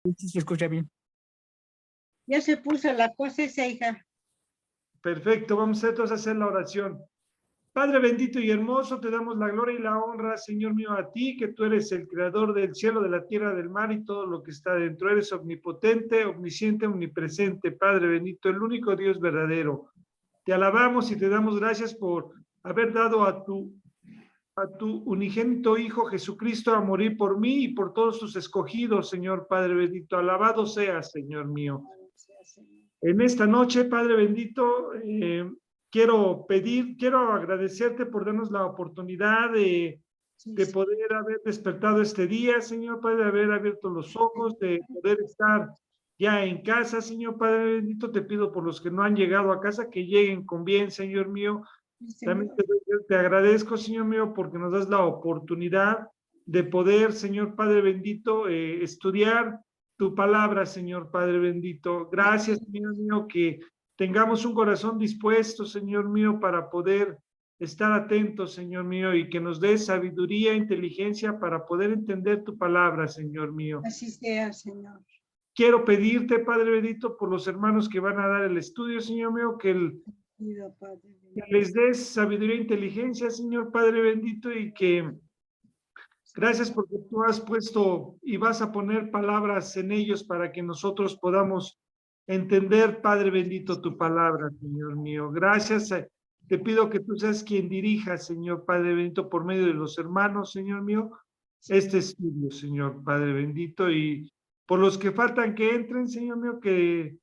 Sí, se escucha bien. Ya se puso la cosa esa, hija. Perfecto, vamos entonces a hacer la oración. Padre bendito y hermoso, te damos la gloria y la honra, Señor mío, a ti, que tú eres el creador del cielo, de la tierra, del mar y todo lo que está dentro. Eres omnipotente, omnisciente, omnipresente, Padre bendito, el único Dios verdadero. Te alabamos y te damos gracias por haber dado a tu unigénito Hijo Jesucristo a morir por mí y por todos tus escogidos, Señor Padre bendito. Alabado seas, Señor mío. En esta noche, Padre bendito, quiero agradecerte por darnos la oportunidad de poder haber despertado este día, Señor Padre, de haber abierto los ojos, de poder estar ya en casa, Señor Padre bendito. Te pido por los que no han llegado a casa, que lleguen con bien, Señor mío. También te agradezco, Señor mío, porque nos das la oportunidad de poder, Señor Padre bendito, estudiar tu palabra, Señor Padre bendito. Gracias, Señor mío, que tengamos un corazón dispuesto, Señor mío, para poder estar atentos, Señor mío, y que nos des sabiduría e inteligencia para poder entender tu palabra, Señor mío. Así sea, Señor. Quiero pedirte, Padre bendito, por los hermanos que van a dar el estudio, Señor mío, que les des sabiduría e inteligencia, Señor Padre bendito, y que gracias porque tú has puesto y vas a poner palabras en ellos para que nosotros podamos entender, Padre bendito, tu palabra, Señor mío. Gracias. Te pido que tú seas quien dirija, Señor Padre bendito, por medio de los hermanos, Señor mío, este estudio, Señor Padre bendito, y por los que faltan que entren, Señor mío, que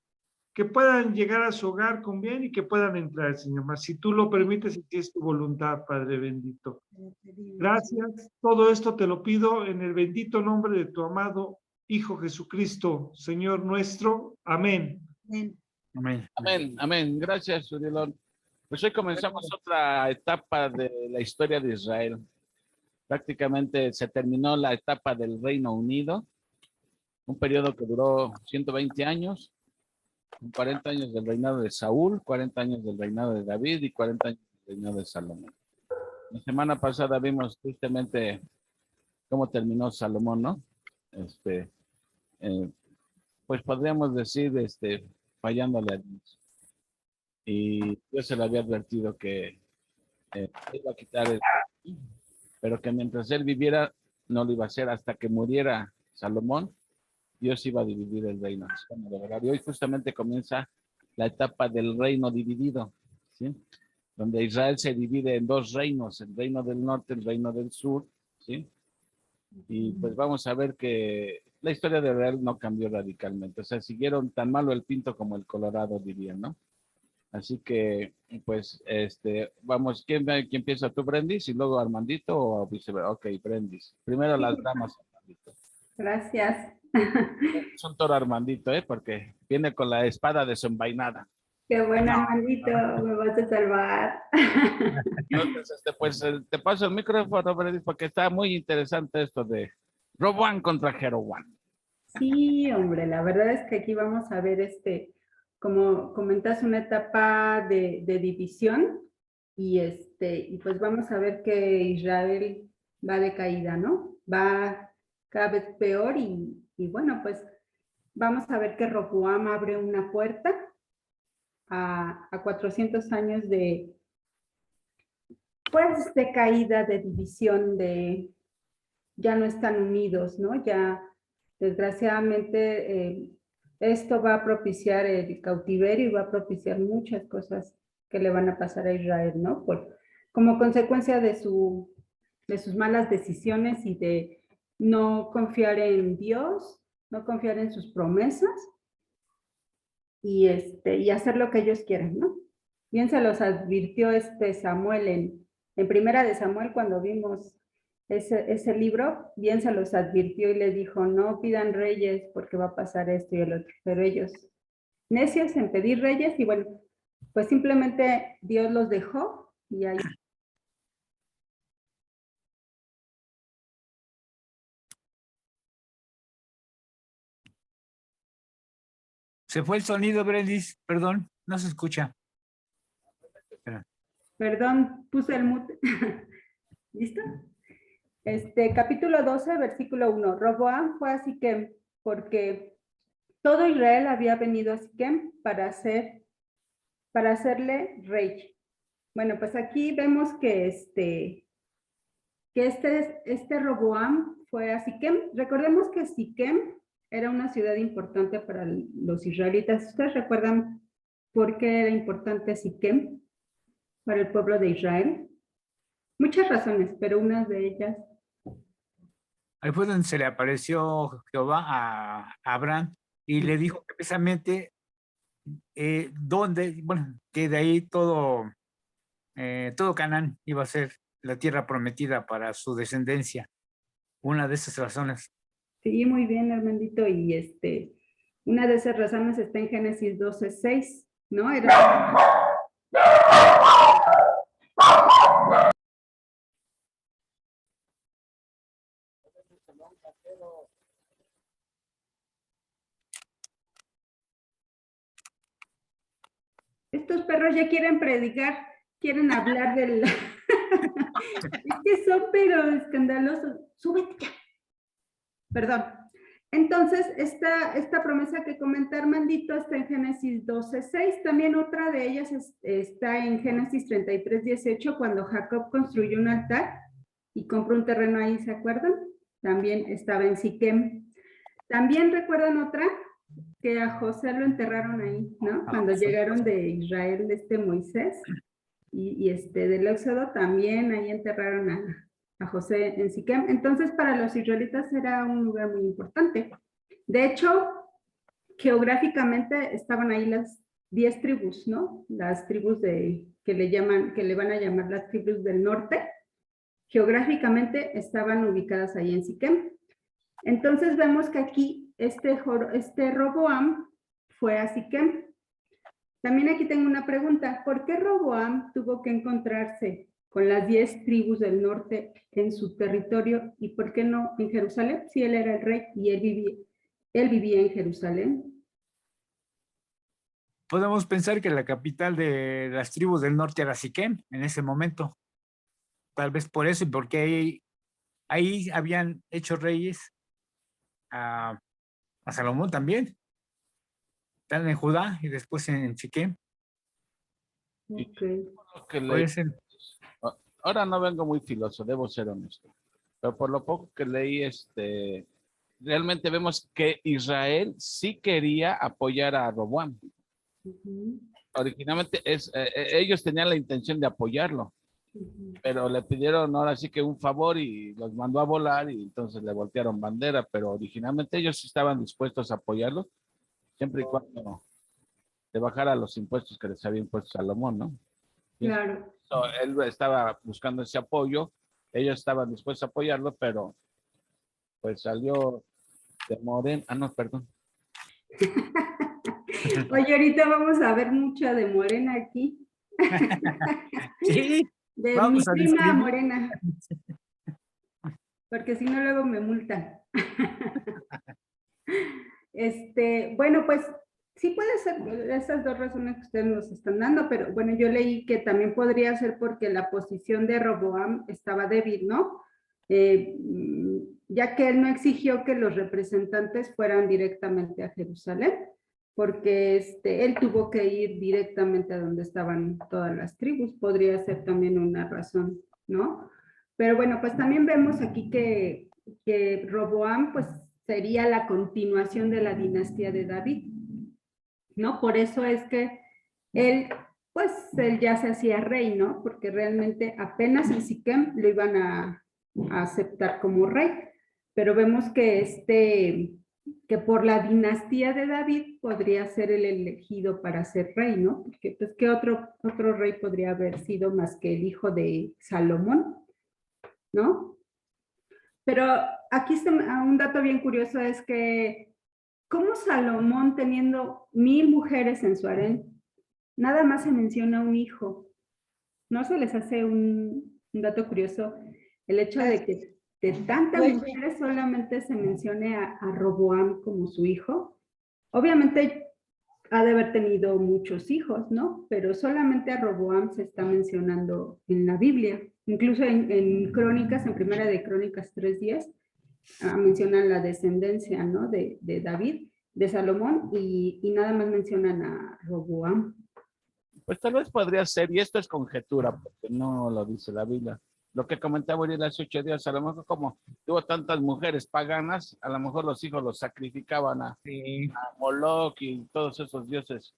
puedan llegar a su hogar con bien y que puedan entrar, Señor. Mas si tú lo permites y si es tu voluntad, Padre bendito. Gracias. Todo esto te lo pido en el bendito nombre de tu amado Hijo Jesucristo, Señor nuestro. Amén. Amén. Amén, amén. Gracias, Urielón. Pues hoy comenzamos otra etapa de la historia de Israel. Prácticamente se terminó la etapa del Reino Unido, un periodo que duró 120 años, 40 años del reinado de Saúl, 40 años del reinado de David y 40 años del reinado de Salomón. La semana pasada vimos tristemente cómo terminó Salomón, ¿no? Pues podríamos decir, fallándole a Dios. Y Dios se le había advertido que iba a quitar el reino, pero que mientras él viviera no lo iba a hacer hasta que muriera Salomón. Dios iba a dividir el reino. Y hoy justamente comienza la etapa del reino dividido, ¿sí? Donde Israel se divide en dos reinos, el reino del norte, el reino del sur, ¿sí? Y pues vamos a ver que la historia de Israel no cambió radicalmente, o sea, siguieron tan malo el pinto como el colorado, dirían, ¿no? Así que, pues, vamos, ¿quién empieza tú, Brendis? Y luego Armandito o viceversa. Ok, Brendis. Primero las damas, Armandito. Gracias. Es un toro Armandito, porque viene con la espada desenvainada. Qué bueno, Armandito, me vas a salvar. Entonces, pues te paso el micrófono, Brendis, porque está muy interesante esto de Roboam contra Jeroboam. Sí, hombre, la verdad es que aquí vamos a ver, como comentas, una etapa de división y pues vamos a ver que Israel va de caída, ¿no? Va cada vez peor y bueno, pues vamos a ver que Roboam abre una puerta a 400 años pues, de caída, de división, ya no están unidos, ¿no? Ya, desgraciadamente, esto va a propiciar el cautiverio y va a propiciar muchas cosas que le van a pasar a Israel, ¿no? Como consecuencia de sus malas decisiones y de no confiar en Dios, no confiar en sus promesas y hacer lo que ellos quieren, ¿no? Bien se los advirtió Samuel en Primera de Samuel cuando vimos ese libro, bien se los advirtió y les dijo, no pidan reyes porque va a pasar esto y el otro, pero ellos necios en pedir reyes y bueno, pues simplemente Dios los dejó y ahí. Se fue el sonido, Brendis, perdón, no se escucha. Perdón, puse el mute. ¿Listo? Capítulo 12, versículo 1. Roboam fue así que porque todo Israel había venido a Siquem para hacerle rey. Bueno, pues aquí vemos que este Roboam fue a Siquem. Recordemos que Siquem era una ciudad importante para los israelitas. ¿Ustedes recuerdan por qué era importante Siquem para el pueblo de Israel? Muchas razones, pero una de ellas. Ahí fue donde se le apareció Jehová a Abraham y le dijo que precisamente que de ahí todo Canaán iba a ser la tierra prometida para su descendencia. Una de esas razones. Sí, muy bien, Armandito. Y una de esas razones está en Génesis 12:6, ¿no? Estos perros ya quieren predicar, quieren hablar del... Es que son pero escandalosos. Súbete ya. Perdón. Entonces, esta promesa que comenta Armandito está en Génesis 12:6. También otra de ellas está en Génesis 33:18, cuando Jacob construyó un altar y compró un terreno ahí, ¿se acuerdan? También estaba en Siquem. También recuerdan otra, que a José lo enterraron ahí, ¿no? Cuando llegaron de Israel, Moisés, y del Éxodo, también ahí enterraron a José en Siquem. Entonces, para los israelitas era un lugar muy importante. De hecho, geográficamente estaban ahí las 10 tribus, ¿no? Las tribus que le van a llamar las tribus del norte. Geográficamente estaban ubicadas ahí en Siquem. Entonces vemos que aquí este Roboam fue a Siquem. También aquí tengo una pregunta. ¿Por qué Roboam tuvo que encontrarse con las 10 tribus del norte en su territorio y por qué no en Jerusalén? Si él era el rey y él vivía en Jerusalén. Podemos pensar que la capital de las tribus del norte era Siquem en ese momento. Tal vez por eso y porque ahí habían hecho reyes a Salomón también. Están en Judá y después en Siquem. Okay. Ahora no vengo muy filoso, debo ser honesto. Pero por lo poco que leí, realmente vemos que Israel sí quería apoyar a Roboam. Originalmente ellos tenían la intención de apoyarlo, pero le pidieron ahora sí que un favor y los mandó a volar y entonces le voltearon bandera, pero originalmente ellos estaban dispuestos a apoyarlo, siempre y cuando le bajara los impuestos que les había impuesto Salomón, ¿no? Claro. Él estaba buscando ese apoyo, ellos estaban dispuestos a apoyarlo, pero pues salió de Morena. Ah, no, perdón. Oye, ahorita vamos a ver mucho de Morena aquí. Sí, de vamos mi a prima describir. Morena. Porque si no luego me multan. Bueno, pues sí puede ser esas dos razones que ustedes nos están dando, pero bueno, yo leí que también podría ser porque la posición de Roboam estaba débil, ¿no? Ya que él no exigió que los representantes fueran directamente a Jerusalén, porque él tuvo que ir directamente a donde estaban todas las tribus, podría ser también una razón, ¿no? Pero bueno, pues también vemos aquí que Roboam, pues sería la continuación de la dinastía de David, ¿no? Por eso es que él ya se hacía rey, ¿no? Porque realmente apenas en Siquem lo iban a aceptar como rey, pero vemos que que por la dinastía de David podría ser el elegido para ser rey, ¿no? Porque pues ¿qué otro rey podría haber sido más que el hijo de Salomón, ¿no? Pero aquí un dato bien curioso es que ¿cómo Salomón, teniendo 1000 mujeres en su harén, nada más se menciona un hijo? ¿No se les hace un dato curioso el hecho de que de tantas mujeres solamente se mencione a Roboam como su hijo? Obviamente ha de haber tenido muchos hijos, ¿no? Pero solamente a Roboam se está mencionando en la Biblia. Incluso en Crónicas, en Primera de Crónicas 3:10, mencionan la descendencia, ¿no? De David, de Salomón, y nada más mencionan a Roboam. Pues tal vez podría ser, y esto es conjetura, porque no lo dice la Biblia. Lo que comentaba Uriel hace 8 días, a lo mejor como tuvo tantas mujeres paganas, a lo mejor los hijos los sacrificaban a Sí. Moloch y todos esos dioses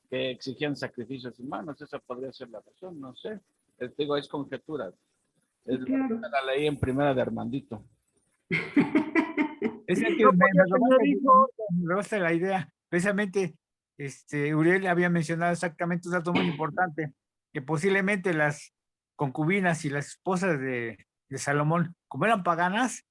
que exigían sacrificios humanos. Esa podría ser la razón, no sé. Digo, es conjetura. Es Claro. la ley en primera de Armandito. Es que No me podía robaste, tener hijos. me robaste la idea. Precisamente, Uriel había mencionado exactamente un dato muy importante, que posiblemente las concubinas y las esposas de Salomón, como eran paganas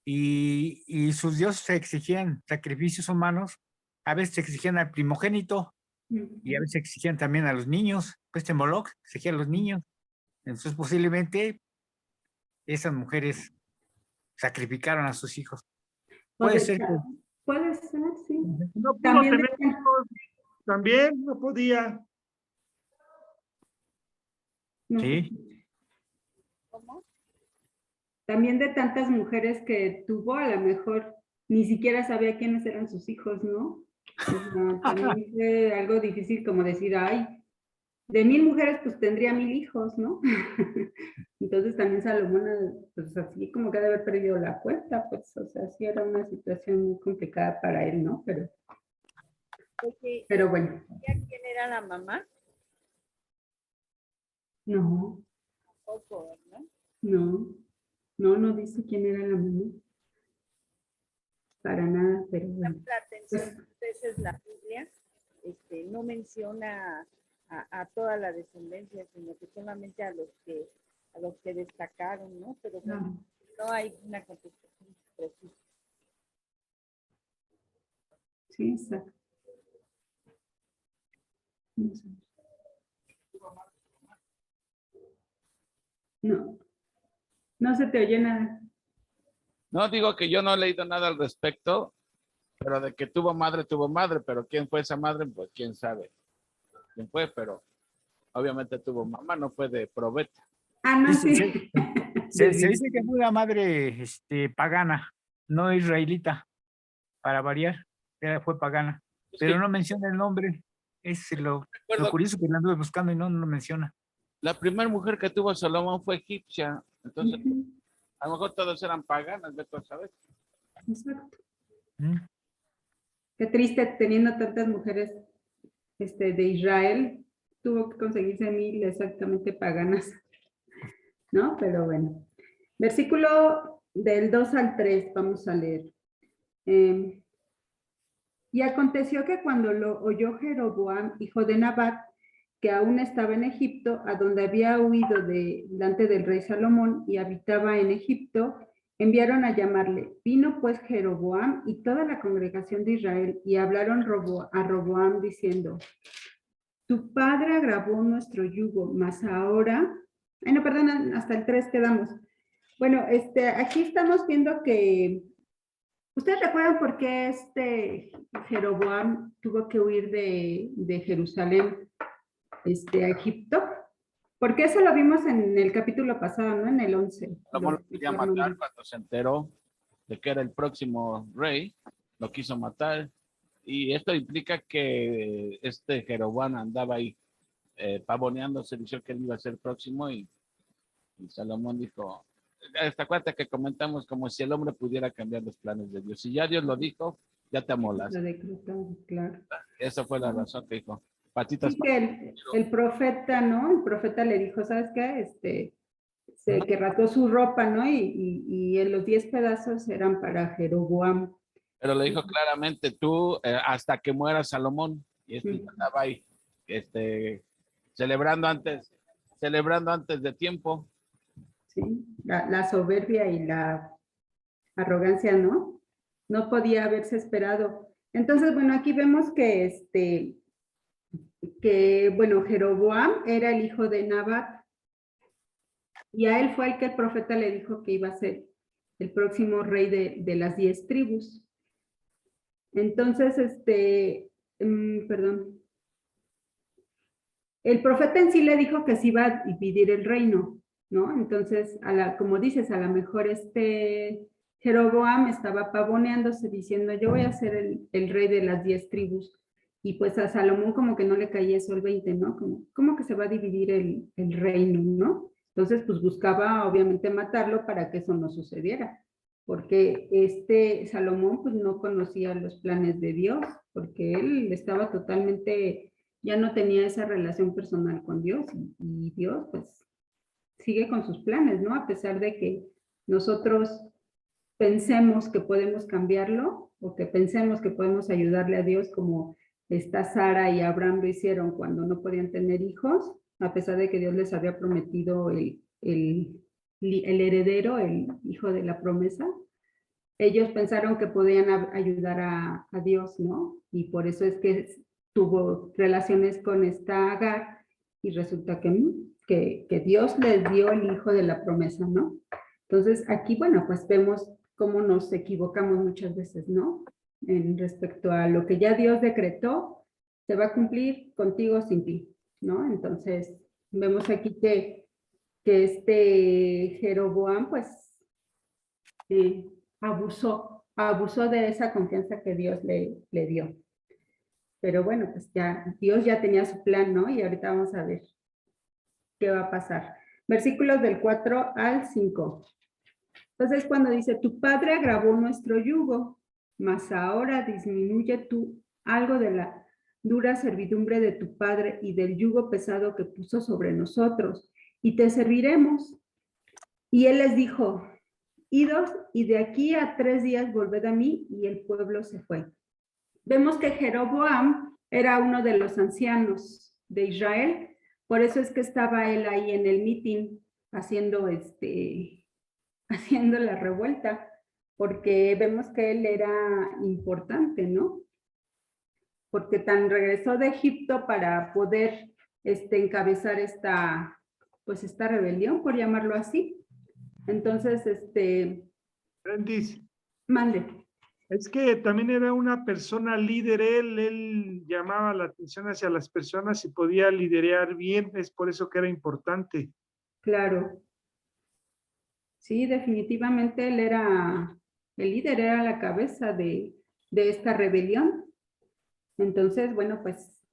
y sus dioses exigían sacrificios humanos, a veces exigían al primogénito y a veces exigían también a los niños. Pues Moloch exigía a los niños. Entonces, posiblemente esas mujeres sacrificaron a sus hijos. O Puede de ser que puede ser, sí. No pudo También tener hijos. También no podía. no sé. sí. También de tantas mujeres que tuvo, a lo mejor ni siquiera sabía quiénes eran sus hijos, ¿no? O sea, también fue algo difícil como decir, ay, de 1000 mujeres pues tendría 1000 hijos, ¿no? Entonces también Salomón, pues así como que debe haber perdido la cuenta, pues, o sea, sí era una situación muy complicada para él, ¿no? Oye, Pero bueno, ¿sabía quién era la mamá? no, Poco, ¿no? no dice quién era la mamá. Para nada, pero bueno. La atención, entonces la Biblia no menciona a toda la descendencia, sino que solamente a los que destacaron, ¿no? Pero No, no hay una contestación precisa. sí, exacto. No sé. No, no se te oye nada. No digo que yo no he leído nada al respecto, pero de que tuvo madre, pero quién fue esa madre, pues quién sabe quién fue, pero obviamente tuvo mamá, no fue de probeta. Ah, no, Sí, sí. se dice que fue una madre pagana, no israelita, para variar, fue pagana, Es pero que no menciona el nombre. Es lo recuerdo curioso que la anduve buscando y no lo menciona. la primera mujer que tuvo Salomón fue egipcia, entonces Ujú, a lo mejor todos eran paganas, de tú sabes. exacto. Mm. Qué triste teniendo tantas mujeres de Israel, tuvo que conseguirse 1000 exactamente paganas, ¿no? Pero bueno. Versículo del 2 al 3, vamos a leer. Y aconteció que cuando lo oyó Jeroboam, hijo de Nabat, que aún estaba en Egipto, a donde había huido delante del rey Salomón y habitaba en Egipto, enviaron a llamarle. Vino pues Jeroboam y toda la congregación de Israel y hablaron a Roboam diciendo, tu padre agravó nuestro yugo, mas ahora, ay no, perdón, hasta el 3 quedamos. Bueno, aquí estamos viendo que, ¿ustedes recuerdan por qué Jeroboam tuvo que huir de Jerusalén a Egipto? Porque eso lo vimos en el capítulo pasado, ¿no? En el 11. Salomón lo quería matar cuando se enteró de que era el próximo rey, lo quiso matar, y esto implica que Jeroboam andaba ahí pavoneándose, dijo que él iba a ser próximo, y Salomón dijo, esta cuenta que comentamos, como si el hombre pudiera cambiar los planes de Dios. Si ya Dios lo dijo, ya te amolas. Lo decretó, claro. Esa fue la razón que dijo. Patitas. Sí, que el profeta, ¿no? El profeta le dijo, ¿sabes qué? Que rasgó su ropa, ¿no? Y en los 10 pedazos eran para Jeroboam. Pero le dijo claramente, tú hasta que muera Salomón, y este estaba ahí, celebrando antes de tiempo. Sí, la soberbia y la arrogancia, ¿no? No podía haberse esperado. Entonces, bueno, aquí vemos que bueno, Jeroboam era el hijo de Nabat y a él fue el que el profeta le dijo que iba a ser el próximo rey de las 10 tribus. Entonces, perdón. El profeta en sí le dijo que se iba a dividir el reino, ¿no? Entonces, como dices, a lo mejor Jeroboam estaba pavoneándose diciendo, yo voy a ser el rey de las 10 tribus. Y pues a Salomón como que no le caía eso el 20, ¿no? Como que se va a dividir el reino, ¿no? Entonces pues buscaba obviamente matarlo para que eso no sucediera. Porque Salomón pues no conocía los planes de Dios, porque él estaba totalmente, ya no tenía esa relación personal con Dios y Dios pues sigue con sus planes, ¿no? A pesar de que nosotros pensemos que podemos cambiarlo o que pensemos que podemos ayudarle a Dios como esta Sara y Abraham lo hicieron cuando no podían tener hijos, a pesar de que Dios les había prometido el heredero, el hijo de la promesa. Ellos pensaron que podían ayudar a Dios, ¿no? Y por eso es que tuvo relaciones con esta Agar y resulta que Dios les dio el hijo de la promesa, ¿no? Entonces aquí, bueno, pues vemos cómo nos equivocamos muchas veces, ¿no? En respecto a lo que ya Dios decretó, se va a cumplir contigo o sin ti, ¿no? Entonces vemos aquí que Jeroboam, pues, abusó de esa confianza que Dios le dio. Pero bueno, pues ya, Dios ya tenía su plan, ¿no? Y ahorita vamos a ver qué va a pasar. Versículos del 4 al 5. Entonces cuando dice, tu padre agravó nuestro yugo, mas ahora disminuye tú algo de la dura servidumbre de tu padre y del yugo pesado que puso sobre nosotros, y te serviremos. Y él les dijo, idos, y de aquí a 3 días volved a mí, y el pueblo se fue. Vemos que Jeroboam era uno de los ancianos de Israel, por eso es que estaba él ahí en el meeting haciendo la revuelta, porque vemos que él era importante, ¿no? Porque tan regresó de Egipto para poder encabezar esta rebelión, por llamarlo así. Entonces, Brendis, mande. es que también era una persona líder, él llamaba la atención hacia las personas y podía liderar bien, es por eso que era importante. Claro. Sí, definitivamente él era el líder, era la cabeza de esta rebelión. Entonces, bueno, pues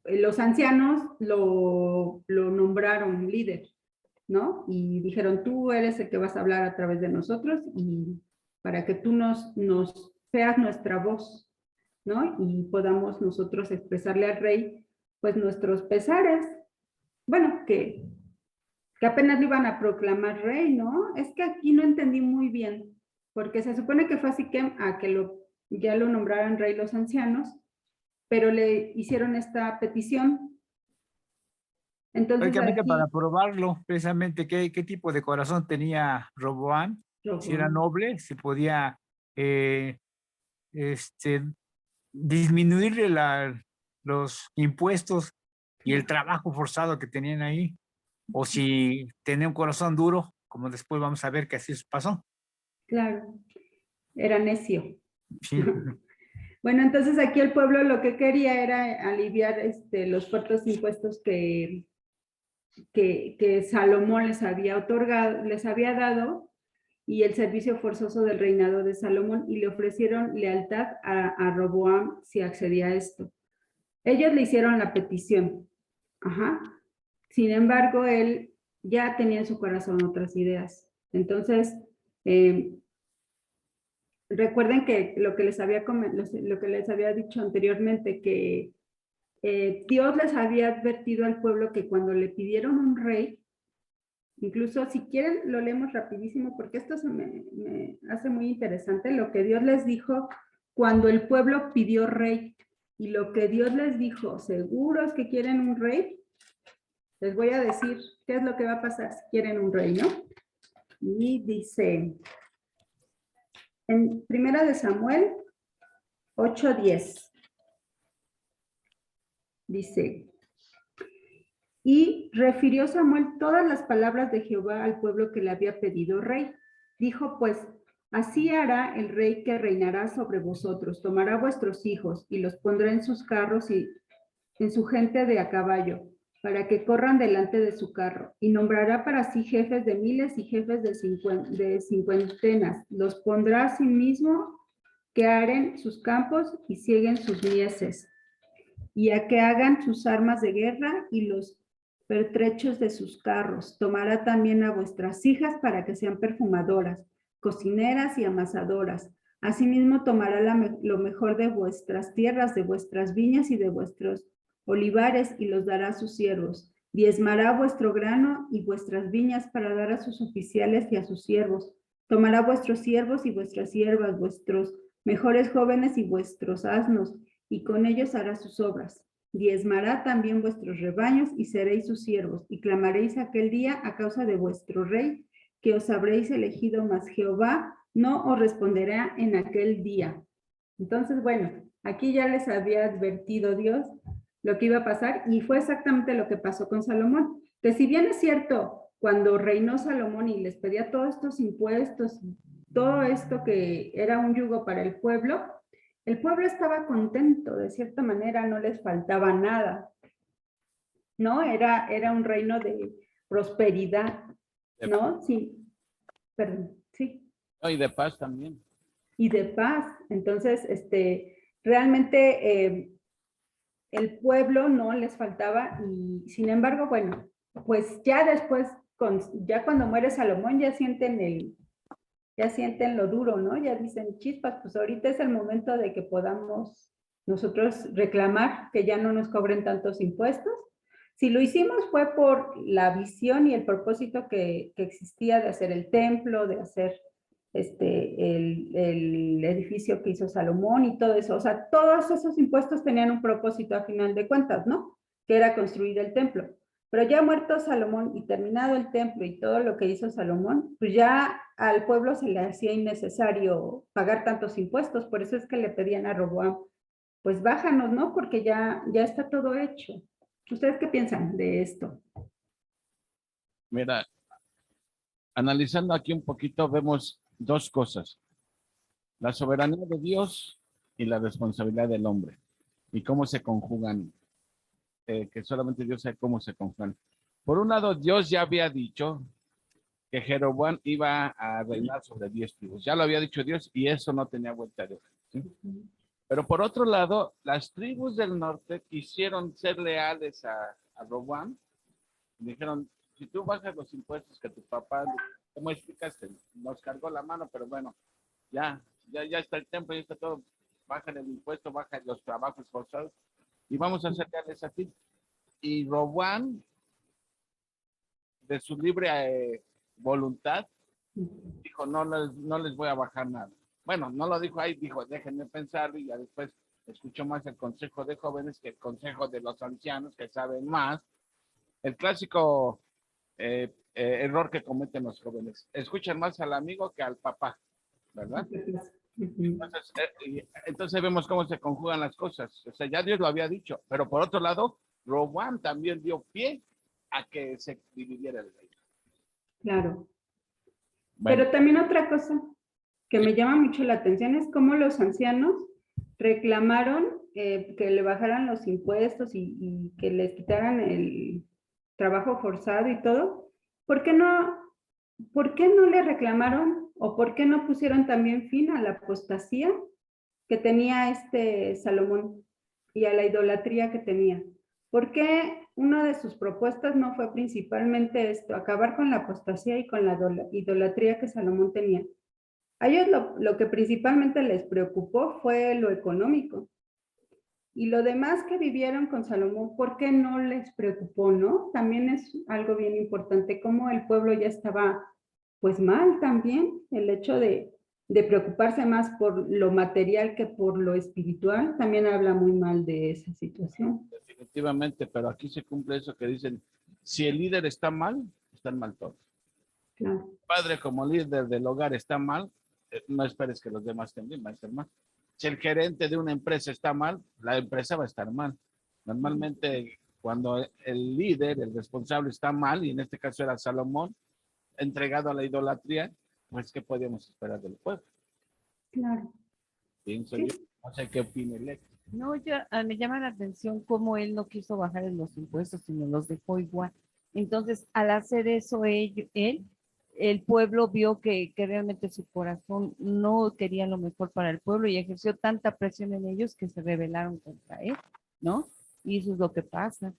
los ancianos lo nombraron líder, ¿no? Y dijeron, tú eres el que vas a hablar a través de nosotros y para que tú nos seas nuestra voz, ¿no? Y podamos nosotros expresarle al rey, pues, nuestros pesares. Bueno, que apenas lo iban a proclamar rey, ¿no? Es que aquí no entendí muy bien, porque se supone que fue así que ya lo nombraron rey los ancianos, pero le hicieron esta petición. Entonces Prácticamente aquí, para probarlo, precisamente qué tipo de corazón tenía Roboán, si era noble, si podía disminuirle los impuestos y el trabajo forzado que tenían ahí, o si tenía un corazón duro, como después vamos a ver que así pasó. claro, era necio. Sí. Bueno, entonces aquí el pueblo lo que quería era aliviar los fuertes impuestos que Salomón les había otorgado, les había dado, y el servicio forzoso del reinado de Salomón, y le ofrecieron lealtad a Roboam si accedía a esto. Ellos le hicieron la petición. Ajá. Sin embargo, él ya tenía en su corazón otras ideas. Entonces, recuerden que lo que les había dicho anteriormente, que Dios les había advertido al pueblo que cuando le pidieron un rey, incluso si quieren lo leemos rapidísimo porque esto se me hace muy interesante, lo que Dios les dijo cuando el pueblo pidió rey y lo que Dios les dijo, ¿seguros que quieren un rey? Les voy a decir qué es lo que va a pasar si quieren un rey, ¿no? Y dice, en 1 de Samuel 8:10, dice, y refirió Samuel todas las palabras de Jehová al pueblo que le había pedido rey. Dijo pues, así hará el rey que reinará sobre vosotros, tomará vuestros hijos y los pondrá en sus carros y en su gente de a caballo, para que corran delante de su carro, y nombrará para sí jefes de miles y jefes de cincuentenas. Los pondrá a sí mismo que aren sus campos y cieguen sus mieses, y a que hagan sus armas de guerra y los pertrechos de sus carros. Tomará también a vuestras hijas para que sean perfumadoras, cocineras y amasadoras. Asimismo tomará lo mejor de vuestras tierras, de vuestras viñas y de vuestros olivares, y los dará a sus siervos. Diezmará vuestro grano y vuestras viñas para dar a sus oficiales y a sus siervos. Tomará vuestros siervos y vuestras siervas, vuestros mejores jóvenes y vuestros asnos, y con ellos hará sus obras. Diezmará también vuestros rebaños y seréis sus siervos, y clamaréis aquel día a causa de vuestro rey, que os habréis elegido, mas Jehová no os responderá en aquel día. Entonces, bueno, aquí ya les había advertido Dios lo que iba a pasar, y fue exactamente lo que pasó con Salomón, que si bien es cierto, cuando reinó Salomón y les pedía todos estos impuestos, todo esto que era un yugo para el pueblo estaba contento, de cierta manera, no les faltaba nada, ¿no? Era un reino de prosperidad, ¿no? Sí, perdón, sí. No, y de paz también. Y de paz. Entonces, realmente el pueblo no les faltaba, y sin embargo, bueno, pues ya después, ya cuando muere Salomón, ya sienten lo duro, ¿no? Ya dicen, chispas, pues ahorita es el momento de que podamos nosotros reclamar que ya no nos cobren tantos impuestos. Si lo hicimos fue por la visión y el propósito que existía de hacer el templo, de hacer el edificio que hizo Salomón y todo eso. O sea, todos esos impuestos tenían un propósito a final de cuentas, ¿no? Que era construir el templo. Pero ya muerto Salomón y terminado el templo y todo lo que hizo Salomón, pues ya al pueblo se le hacía innecesario pagar tantos impuestos. Por eso es que le pedían a Roboam, pues bájanos, ¿no? Porque ya está todo hecho. ¿Ustedes qué piensan de esto? Mira, analizando aquí un poquito, vemos dos cosas: la soberanía de Dios y la responsabilidad del hombre, y cómo se conjugan, que solamente Dios sabe cómo se conjugan. Por un lado, Dios ya había dicho que Jeroboam iba a reinar sobre 10 tribus. Ya lo había dicho Dios, y eso no tenía vuelta de hoja, ¿sí? Pero por otro lado, las tribus del norte quisieron ser leales a Roboam. Dijeron, si tú bajas los impuestos que tu papá, ¿cómo explicaste? Nos cargó la mano, pero bueno, ya está el templo, ya está todo, bajan el impuesto, bajan los trabajos forzados, y vamos a acercarles a ti. Y Roboam, de su libre voluntad, dijo, no les voy a bajar nada. Bueno, no lo dijo ahí, dijo, déjenme pensarlo, y ya después escuchó más el consejo de jóvenes que el consejo de los ancianos, que saben más. El clásico error que cometen los jóvenes: escuchan más al amigo que al papá, ¿verdad? Entonces vemos cómo se conjugan las cosas. O sea, ya Dios lo había dicho, pero por otro lado, Roboam también dio pie a que se dividiera el reino. Claro. Bueno, Pero también otra cosa que me llama mucho la atención es cómo los ancianos reclamaron que le bajaran los impuestos y que les quitaran el trabajo forzado y todo. ¿Por qué no le reclamaron, o por qué no pusieron también fin a la apostasía que tenía Salomón y a la idolatría que tenía? ¿Por qué una de sus propuestas no fue principalmente acabar con la apostasía y con la idolatría que Salomón tenía? A ellos lo que principalmente les preocupó fue lo económico. Y lo demás que vivieron con Salomón, ¿por qué no les preocupó, no? También es algo bien importante, como el pueblo ya estaba pues mal también, el hecho de preocuparse más por lo material que por lo espiritual, también habla muy mal de esa situación. definitivamente, pero aquí se cumple eso que dicen: si el líder está mal, están mal todos. Claro. El padre como líder del hogar está mal, no esperes que los demás también van a estar mal. Si el gerente de una empresa está mal, la empresa va a estar mal. Normalmente, cuando el líder, el responsable, está mal, y en este caso era Salomón, entregado a la idolatría, pues ¿qué podíamos esperar del pueblo? Claro. Pienso Sí. yo, no sé qué opine Lex. No, me llama la atención cómo él no quiso bajar en los impuestos, sino los dejó igual. Entonces, al hacer eso, el pueblo vio que realmente su corazón no quería lo mejor para el pueblo y ejerció tanta presión en ellos que se rebelaron contra él, ¿no? Y eso es lo que pasa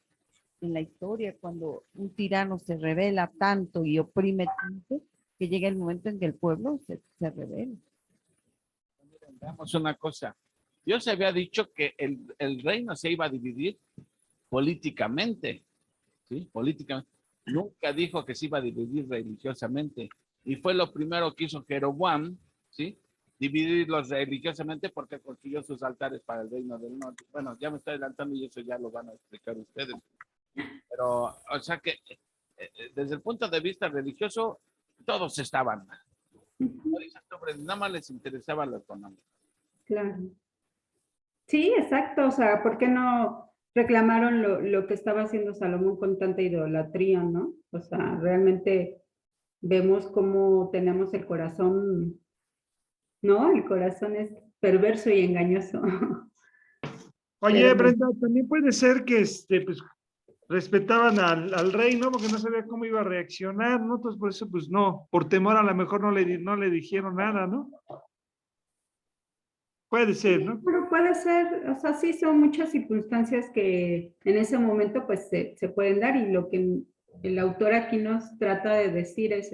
en la historia, cuando un tirano se revela tanto y oprime tanto, que llega el momento en que el pueblo se revela. Veamos una cosa. Dios había dicho que el reino se iba a dividir políticamente, ¿sí? Políticamente. Nunca dijo que se iba a dividir religiosamente. Y fue lo primero que hizo Jeroboam, ¿sí? Dividirlos religiosamente porque construyó sus altares para el reino del norte. Bueno, ya me estoy adelantando y eso ya lo van a explicar ustedes. Pero, o sea que desde el punto de vista religioso, todos estaban mal. Nada más les interesaba lo económico. Claro. Sí, exacto. O sea, ¿por qué no reclamaron lo que estaba haciendo Salomón con tanta idolatría, ¿no? O sea, realmente vemos cómo tenemos el corazón, ¿no? El corazón es perverso y engañoso. Oye, Pero, Brenda, también puede ser que pues, respetaban al rey, ¿no? Porque no sabía cómo iba a reaccionar, ¿no? Entonces, por eso, pues no, por temor a lo mejor no le dijeron nada, ¿no? Puede ser, ¿no? pero puede ser, o sea, sí son muchas circunstancias que en ese momento pues se pueden dar y lo que el autor aquí nos trata de decir es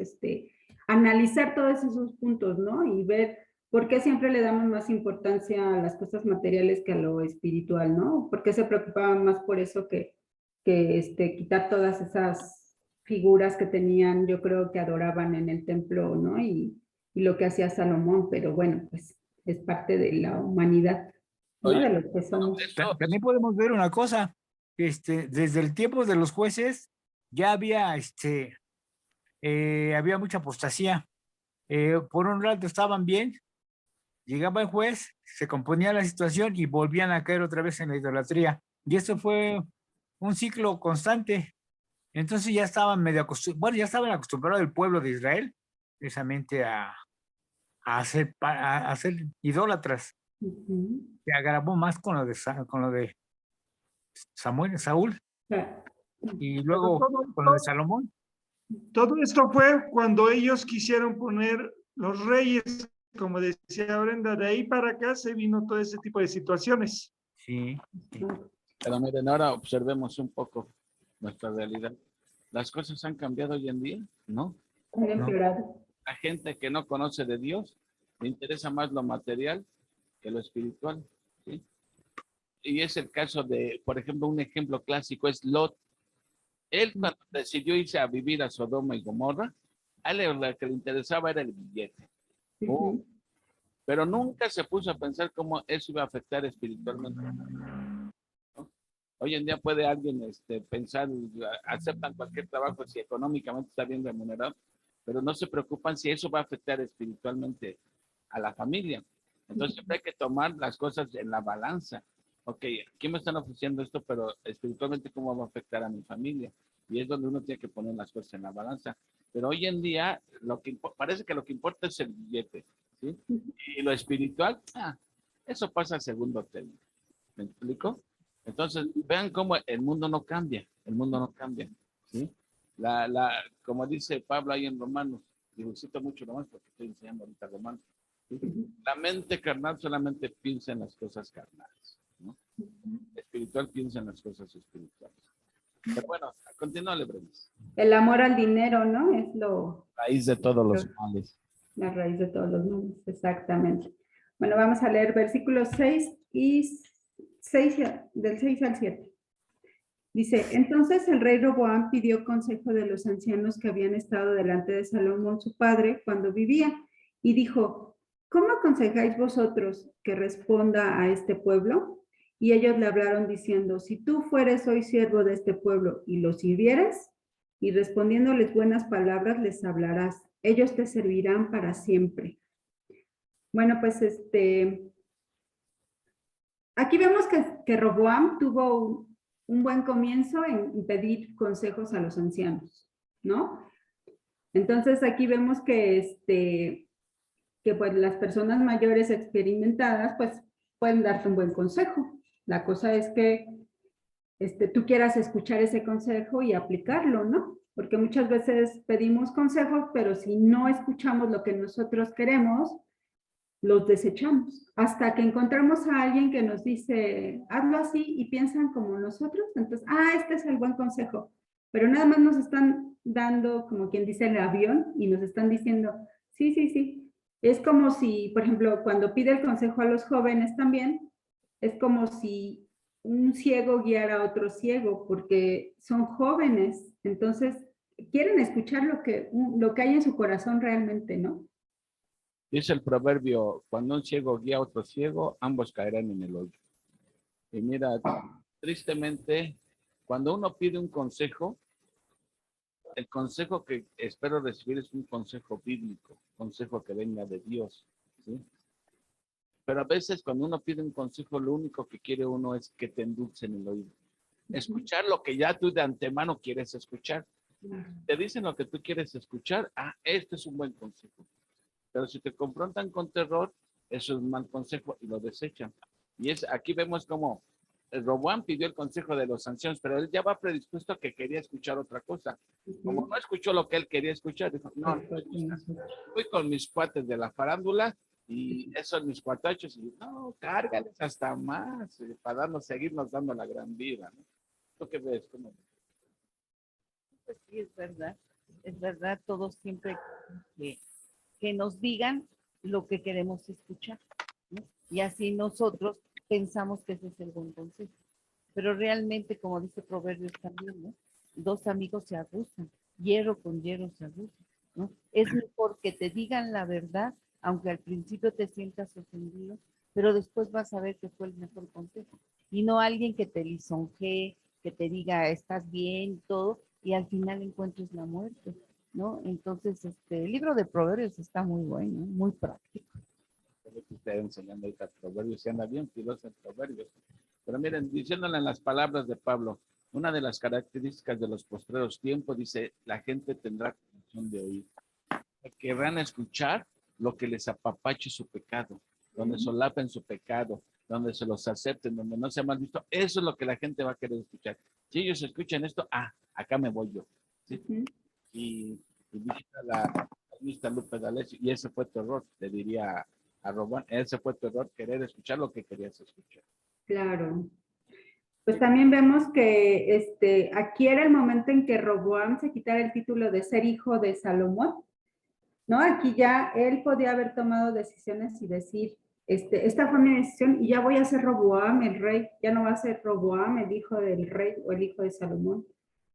analizar todos esos puntos, ¿no? Y ver por qué siempre le damos más importancia a las cosas materiales que a lo espiritual, ¿no? ¿Por qué se preocupaban más por eso que quitar todas esas figuras que tenían, yo creo que adoraban en el templo, ¿no? Y lo que hacía Salomón, pero bueno, pues es parte de la humanidad, ¿no? Oye, De lo que somos. eso, También podemos ver una cosa, desde el tiempo de los jueces ya había mucha apostasía. Por un rato estaban bien, llegaba el juez, se componía la situación y volvían a caer otra vez en la idolatría. Y esto fue un ciclo constante. Entonces ya estaban medio acostumbrados, bueno, ya estaban acostumbrados el pueblo de Israel precisamente a ser idólatras. Ujú. Se agravó más con lo de Saúl, Ah, y Pero luego con lo de Salomón. todo esto fue cuando ellos quisieron poner los reyes, como decía Brenda, de ahí para acá se vino todo ese tipo de situaciones. Sí. pero miren, ahora observemos un poco nuestra realidad. ¿Las cosas han cambiado hoy en día? No. han empeorado. La gente que no conoce de Dios le interesa más lo material que lo espiritual, ¿sí? Y es el caso de, por ejemplo, un ejemplo clásico es Lot. Él cuando decidió irse a vivir a Sodoma y Gomorra, a él lo que le interesaba era el billete. Oh, Ujú. pero nunca se puso a pensar cómo eso iba a afectar espiritualmente, ¿no? Hoy en día puede alguien pensar, aceptan cualquier trabajo si económicamente está bien remunerado, pero no se preocupan si eso va a afectar espiritualmente a la familia. Entonces siempre hay que tomar las cosas en la balanza. Ok, aquí me están ofreciendo esto, pero espiritualmente cómo va a afectar a mi familia. Y es donde uno tiene que poner las cosas en la balanza. Pero hoy en día parece que lo que importa es el billete, ¿sí? Y lo espiritual, eso pasa a segundo término. ¿Me explico? Entonces, vean cómo el mundo no cambia, el mundo no cambia, ¿sí? Como dice Pablo ahí en Romanos, y cito mucho Romanos porque estoy enseñando ahorita Romanos, ¿sí? La mente carnal solamente piensa en las cosas carnales, ¿no? Espiritual piensa en las cosas espirituales. Pero bueno, continúale, Brevis. El amor al dinero, ¿no? Es Raíz de todos los males. la raíz de todos los males, exactamente. Bueno, vamos a leer versículos 6 y 6, del 6 al 7. Dice, entonces el rey Roboam pidió consejo de los ancianos que habían estado delante de Salomón, su padre, cuando vivía, y dijo, ¿cómo aconsejáis vosotros que responda a este pueblo? Y ellos le hablaron diciendo, si tú fueres hoy siervo de este pueblo y lo sirvieres, y respondiéndoles buenas palabras les hablarás, ellos te servirán para siempre. Bueno, pues aquí vemos que Roboam tuvo un buen comienzo en pedir consejos a los ancianos, ¿no? Entonces aquí vemos que pues las personas mayores experimentadas pues pueden darte un buen consejo, La cosa es que tú quieras escuchar ese consejo y aplicarlo, ¿no? Porque muchas veces pedimos consejos, pero si no escuchamos lo que nosotros queremos, los desechamos. Hasta que encontramos a alguien que nos dice, hazlo así, y piensan como nosotros, entonces, este es el buen consejo. Pero nada más nos están dando, como quien dice, el avión, y nos están diciendo, sí, sí, sí. Es como si, por ejemplo, cuando pide el consejo a los jóvenes también, es como si un ciego guiara a otro ciego, porque son jóvenes, entonces quieren escuchar lo que hay en su corazón realmente, ¿no? Dice el proverbio, cuando un ciego guía a otro ciego, ambos caerán en el hoyo. Y mira, tristemente, cuando uno pide un consejo, el consejo que espero recibir es un consejo bíblico, consejo que venga de Dios, ¿sí? Pero a veces cuando uno pide un consejo, lo único que quiere uno es que te endulcen el oído. Escuchar lo que ya tú de antemano quieres escuchar. Te dicen lo que tú quieres escuchar, este es un buen consejo. Pero si te confrontan con terror, eso es un mal consejo y lo desechan. Y aquí vemos como Roboam pidió el consejo de los ancianos, pero él ya va predispuesto a que quería escuchar otra cosa. Como no escuchó lo que él quería escuchar, dijo, no, fui con mis cuates de la farándula y esos mis cuatachos, y no, cárgales hasta más, para seguirnos dando la gran vida, ¿no? ¿Tú qué ves? ¿Cómo? Pues sí, es verdad, todos siempre que nos digan lo que queremos escuchar, ¿no? Y así nosotros pensamos que ese es el buen consejo. Pero realmente, como dice Proverbios también, ¿no? Dos amigos se abusan, hierro con hierro se abusa, ¿no? Es mejor que te digan la verdad, aunque al principio te sientas ofendido, pero después vas a ver que fue el mejor consejo. Y no alguien que te lisonjee, que te diga estás bien, todo, y al final encuentres la muerte, ¿no? Entonces, el libro de Proverbios está muy bueno, muy práctico. Que estoy enseñando ahorita proverbios, se anda bien filoso en proverbios. Pero miren, diciéndole en las palabras de Pablo, una de las características de los postreros tiempos, dice, la gente tendrá condición de oír. Querrán escuchar lo que les apapache su pecado, donde solapen su pecado, donde se los acepten, donde no sea mal visto. Eso es lo que la gente va a querer escuchar. Si ellos escuchan esto, acá me voy yo. ¿Sí? Y dice la lista Lupe D'Alessio, y ese fue tu error, te diría a Roboam, ese fue tu error, querer escuchar lo que querías escuchar. Claro. Pues también vemos que aquí era el momento en que Roboam se quitara el título de ser hijo de Salomón, ¿no? Aquí ya él podía haber tomado decisiones y decir, esta fue mi decisión y ya voy a ser Roboam el rey, ya no va a ser Roboam el hijo del rey o el hijo de Salomón,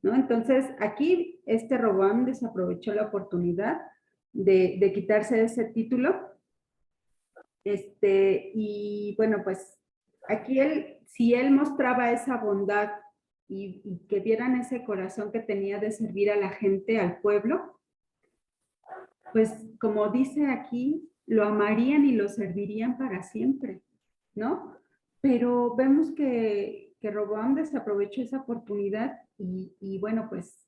¿no? Entonces aquí Roboam desaprovechó la oportunidad de quitarse ese título, y bueno, pues aquí si él mostraba esa bondad y que vieran ese corazón que tenía de servir a la gente, al pueblo, pues como dice aquí, lo amarían y lo servirían para siempre, ¿no? Pero vemos que Roboam desaprovechó esa oportunidad y bueno, pues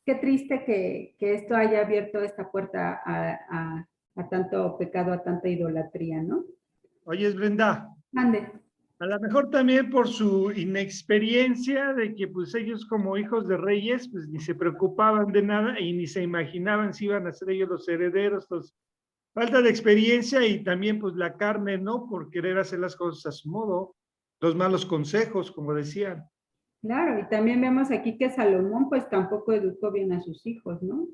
qué triste que esto haya abierto esta puerta a tanto pecado, a tanta idolatría, ¿no? Oye, Brenda, Ande. a lo mejor también por su inexperiencia de que pues ellos como hijos de reyes pues ni se preocupaban de nada y ni se imaginaban si iban a ser ellos los herederos, falta de experiencia y también pues la carne, ¿no? Por querer hacer las cosas a su modo, los malos consejos, como decían. Claro, y también vemos aquí que Salomón pues tampoco educó bien a sus hijos, ¿no?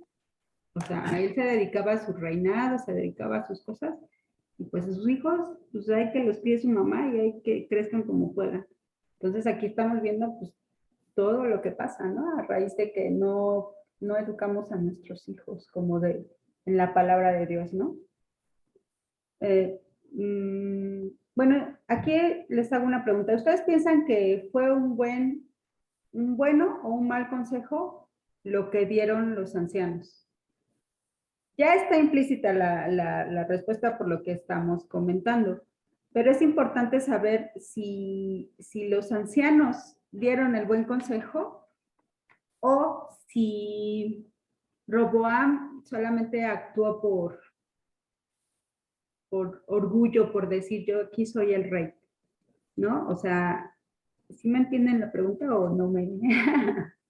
O sea, a él se dedicaba a su reinado, se dedicaba a sus cosas, y pues a sus hijos, pues hay que los críe su mamá y hay que crezcan como puedan. Entonces aquí estamos viendo pues todo lo que pasa, ¿no? A raíz de que no educamos a nuestros hijos como en la palabra de Dios, ¿no? Bueno, aquí les hago una pregunta. ¿Ustedes piensan que fue un bueno o un mal consejo lo que dieron los ancianos? Ya está implícita la respuesta por lo que estamos comentando, pero es importante saber si los ancianos dieron el buen consejo o si Roboam solamente actuó por orgullo, por decir yo aquí soy el rey. ¿no? O sea, ¿sí me entienden la pregunta o no me?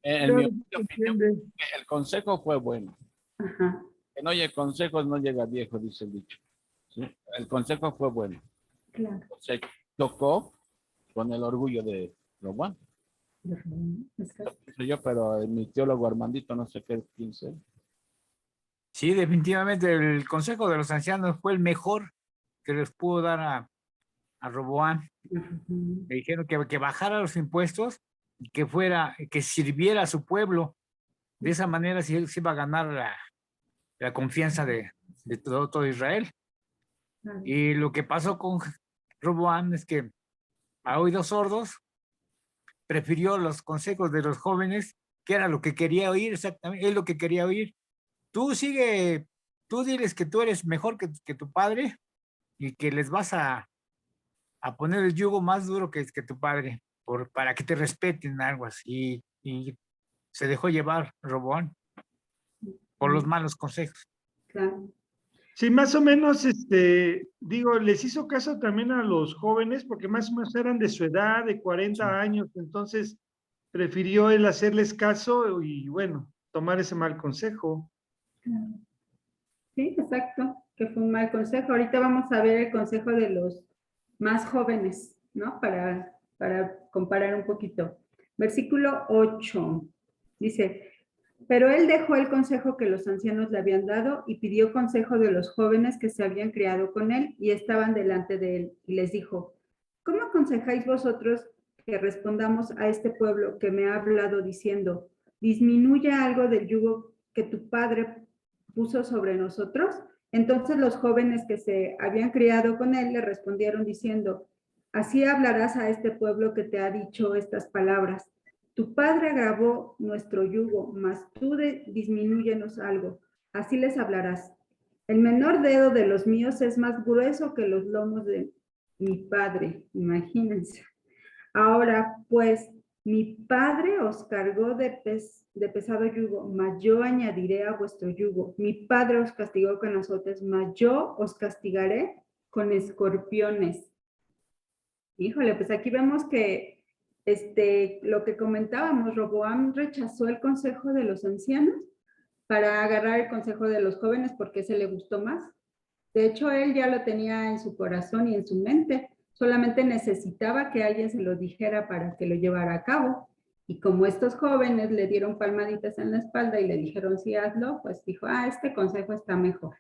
En mi opinión, ¿Entiende? el consejo fue bueno. Ajá. Que no oye consejos no llega viejo, dice el dicho. ¿Sí? El consejo fue bueno. Claro. Se tocó con el orgullo de Roboam. Exacto. Eso yo, pero mi teólogo Armandito no sé qué piensa. Sí, definitivamente el consejo de los ancianos fue el mejor que les pudo dar a Roboam. Ujú. Le dijeron que bajara los impuestos y que sirviera a su pueblo. De esa manera sí se iba a ganar la confianza de todo Israel. Claro. Y lo que pasó con Roboam es que a oídos sordos prefirió los consejos de los jóvenes, que era lo que quería oír exactamente, es lo que quería oír. Tú sigue, tú diles que tú eres mejor que tu padre y que les vas a poner el yugo más duro que tu padre, para que te respeten, algo así. Y se dejó llevar Roboam por los malos consejos. Claro. Sí, más o menos, digo, les hizo caso también a los jóvenes, porque más o menos eran de su edad, de 40 años, entonces prefirió él hacerles caso y, bueno, tomar ese mal consejo. Claro. Sí, exacto, que fue un mal consejo. Ahorita vamos a ver el consejo de los más jóvenes, ¿no? Para comparar un poquito. Versículo 8 dice, pero él dejó el consejo que los ancianos le habían dado y pidió consejo de los jóvenes que se habían criado con él y estaban delante de él. Y les dijo, ¿cómo aconsejáis vosotros que respondamos a este pueblo que me ha hablado diciendo, disminuye algo del yugo que tu padre puso sobre nosotros? Entonces los jóvenes que se habían criado con él le respondieron diciendo, así hablarás a este pueblo que te ha dicho estas palabras. Tu padre agravó nuestro yugo, mas tú disminúyenos algo. Así les hablarás. El menor dedo de los míos es más grueso que los lomos de mi padre. Imagínense. Ahora, pues, mi padre os cargó de pesado yugo, mas yo añadiré a vuestro yugo. Mi padre os castigó con azotes, mas yo os castigaré con escorpiones. Híjole, pues aquí vemos que lo que comentábamos, Roboam rechazó el consejo de los ancianos para agarrar el consejo de los jóvenes porque se le gustó más. De hecho, él ya lo tenía en su corazón y en su mente, solamente necesitaba que alguien se lo dijera para que lo llevara a cabo. Y como estos jóvenes le dieron palmaditas en la espalda y le dijeron, sí, hazlo, pues dijo, este consejo está mejor,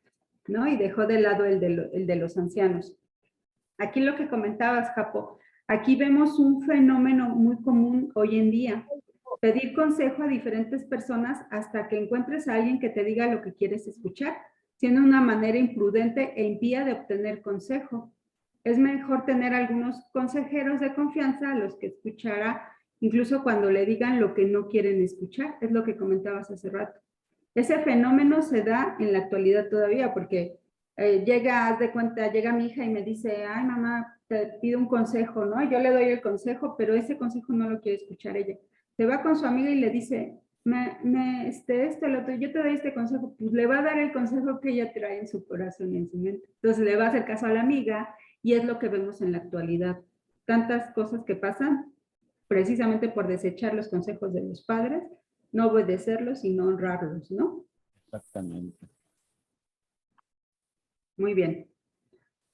¿no? Y dejó de lado el de los ancianos. Aquí lo que comentabas, Japo, aquí vemos un fenómeno muy común hoy en día. Pedir consejo a diferentes personas hasta que encuentres a alguien que te diga lo que quieres escuchar, siendo una manera imprudente e impía de obtener consejo. Es mejor tener algunos consejeros de confianza a los que escuchará, incluso cuando le digan lo que no quieren escuchar. Es lo que comentabas hace rato. Ese fenómeno se da en la actualidad todavía, porque llega mi hija y me dice, ay mamá, te pido un consejo, ¿no? Yo le doy el consejo, pero ese consejo no lo quiere escuchar ella. Se va con su amiga y le dice, el otro, yo te doy este consejo, pues le va a dar el consejo que ella trae en su corazón y en su mente. Entonces le va a hacer caso a la amiga y es lo que vemos en la actualidad. Tantas cosas que pasan precisamente por desechar los consejos de los padres, no obedecerlos y no honrarlos, ¿no? Exactamente. Muy bien.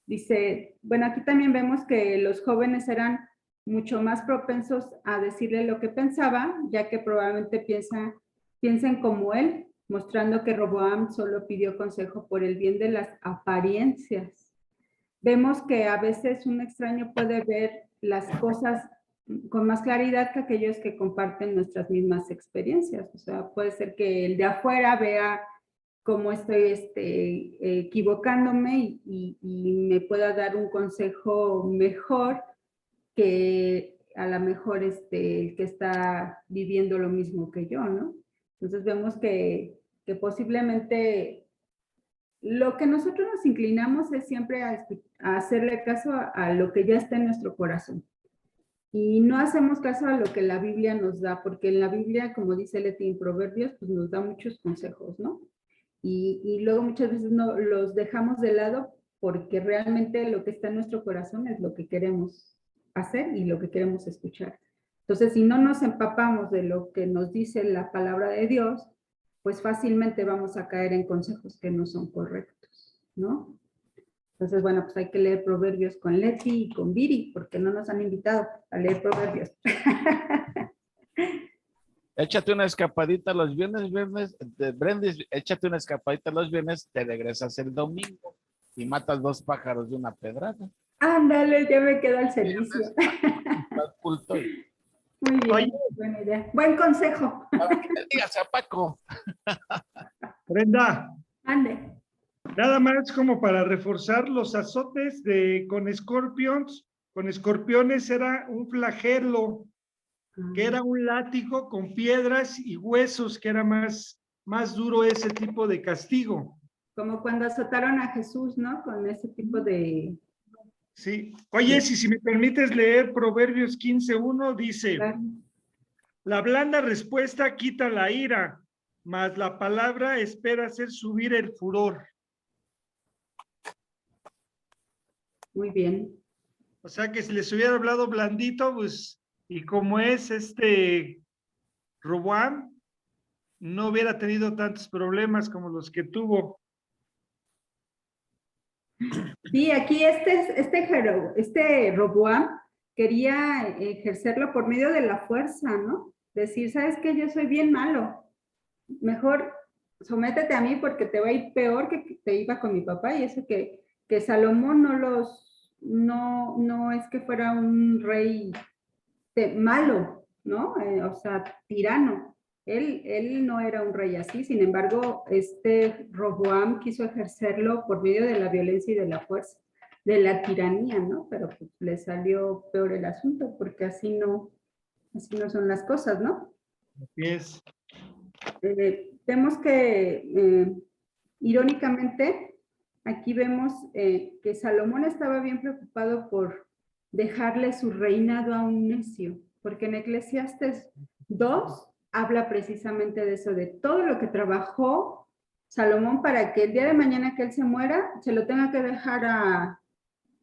Dice, bueno, aquí también vemos que los jóvenes eran mucho más propensos a decirle lo que pensaba, ya que probablemente piensen como él, mostrando que Roboam solo pidió consejo por el bien de las apariencias. Vemos que a veces un extraño puede ver las cosas con más claridad que aquellos que comparten nuestras mismas experiencias. O sea, puede ser que el de afuera vea cómo estoy equivocándome y me pueda dar un consejo mejor que a lo mejor el que está viviendo lo mismo que yo, ¿no? Entonces vemos que posiblemente lo que nosotros nos inclinamos es siempre a hacerle caso a lo que ya está en nuestro corazón. Y no hacemos caso a lo que la Biblia nos da, porque en la Biblia, como dice Leti en Proverbios, pues nos da muchos consejos, ¿no? Y luego muchas veces no los dejamos de lado porque realmente lo que está en nuestro corazón es lo que queremos hacer y lo que queremos escuchar. Entonces, si no nos empapamos de lo que nos dice la palabra de Dios, pues fácilmente vamos a caer en consejos que no son correctos, ¿no? Entonces, bueno, pues hay que leer Proverbios con Leti y con Viri, porque no nos han invitado a leer Proverbios. Échate una escapadita los viernes, Brendis, échate una escapadita los viernes, te regresas el domingo y matas 2 pájaros de una pedrada. Ándale, ya me quedo al servicio. Vas culto. Muy bien, Oye. buena idea. Buen consejo. A ver, ¿qué le digas a Paco? Brenda, Ande. nada más como para reforzar los azotes con escorpiones era un flagelo, que era un látigo con piedras y huesos, que era más duro ese tipo de castigo. Como cuando azotaron a Jesús, ¿no? Con ese tipo de... Sí. Oye, si me permites leer Proverbios 15:1, dice, Claro. la blanda respuesta quita la ira, mas la palabra espera hacer subir el furor. Muy bien. O sea que si les hubiera hablado blandito, pues, y como es Roboam, no hubiera tenido tantos problemas como los que tuvo. Sí, aquí este Roboam quería ejercerlo por medio de la fuerza, ¿no? Decir, ¿sabes qué? Yo soy bien malo. Mejor sométete a mí porque te va a ir peor que te iba con mi papá. Y eso que Salomón no es que fuera un rey malo, ¿no? O sea, tirano. Él no era un rey así, sin embargo, Roboam quiso ejercerlo por medio de la violencia y de la fuerza, de la tiranía, ¿no? Pero pues, le salió peor el asunto, porque así no son las cosas, ¿no? Yes. Vemos que, irónicamente, aquí vemos que Salomón estaba bien preocupado por dejarle su reinado a un necio, porque en Eclesiastes 2 habla precisamente de eso, de todo lo que trabajó Salomón para que el día de mañana que él se muera, se lo tenga que dejar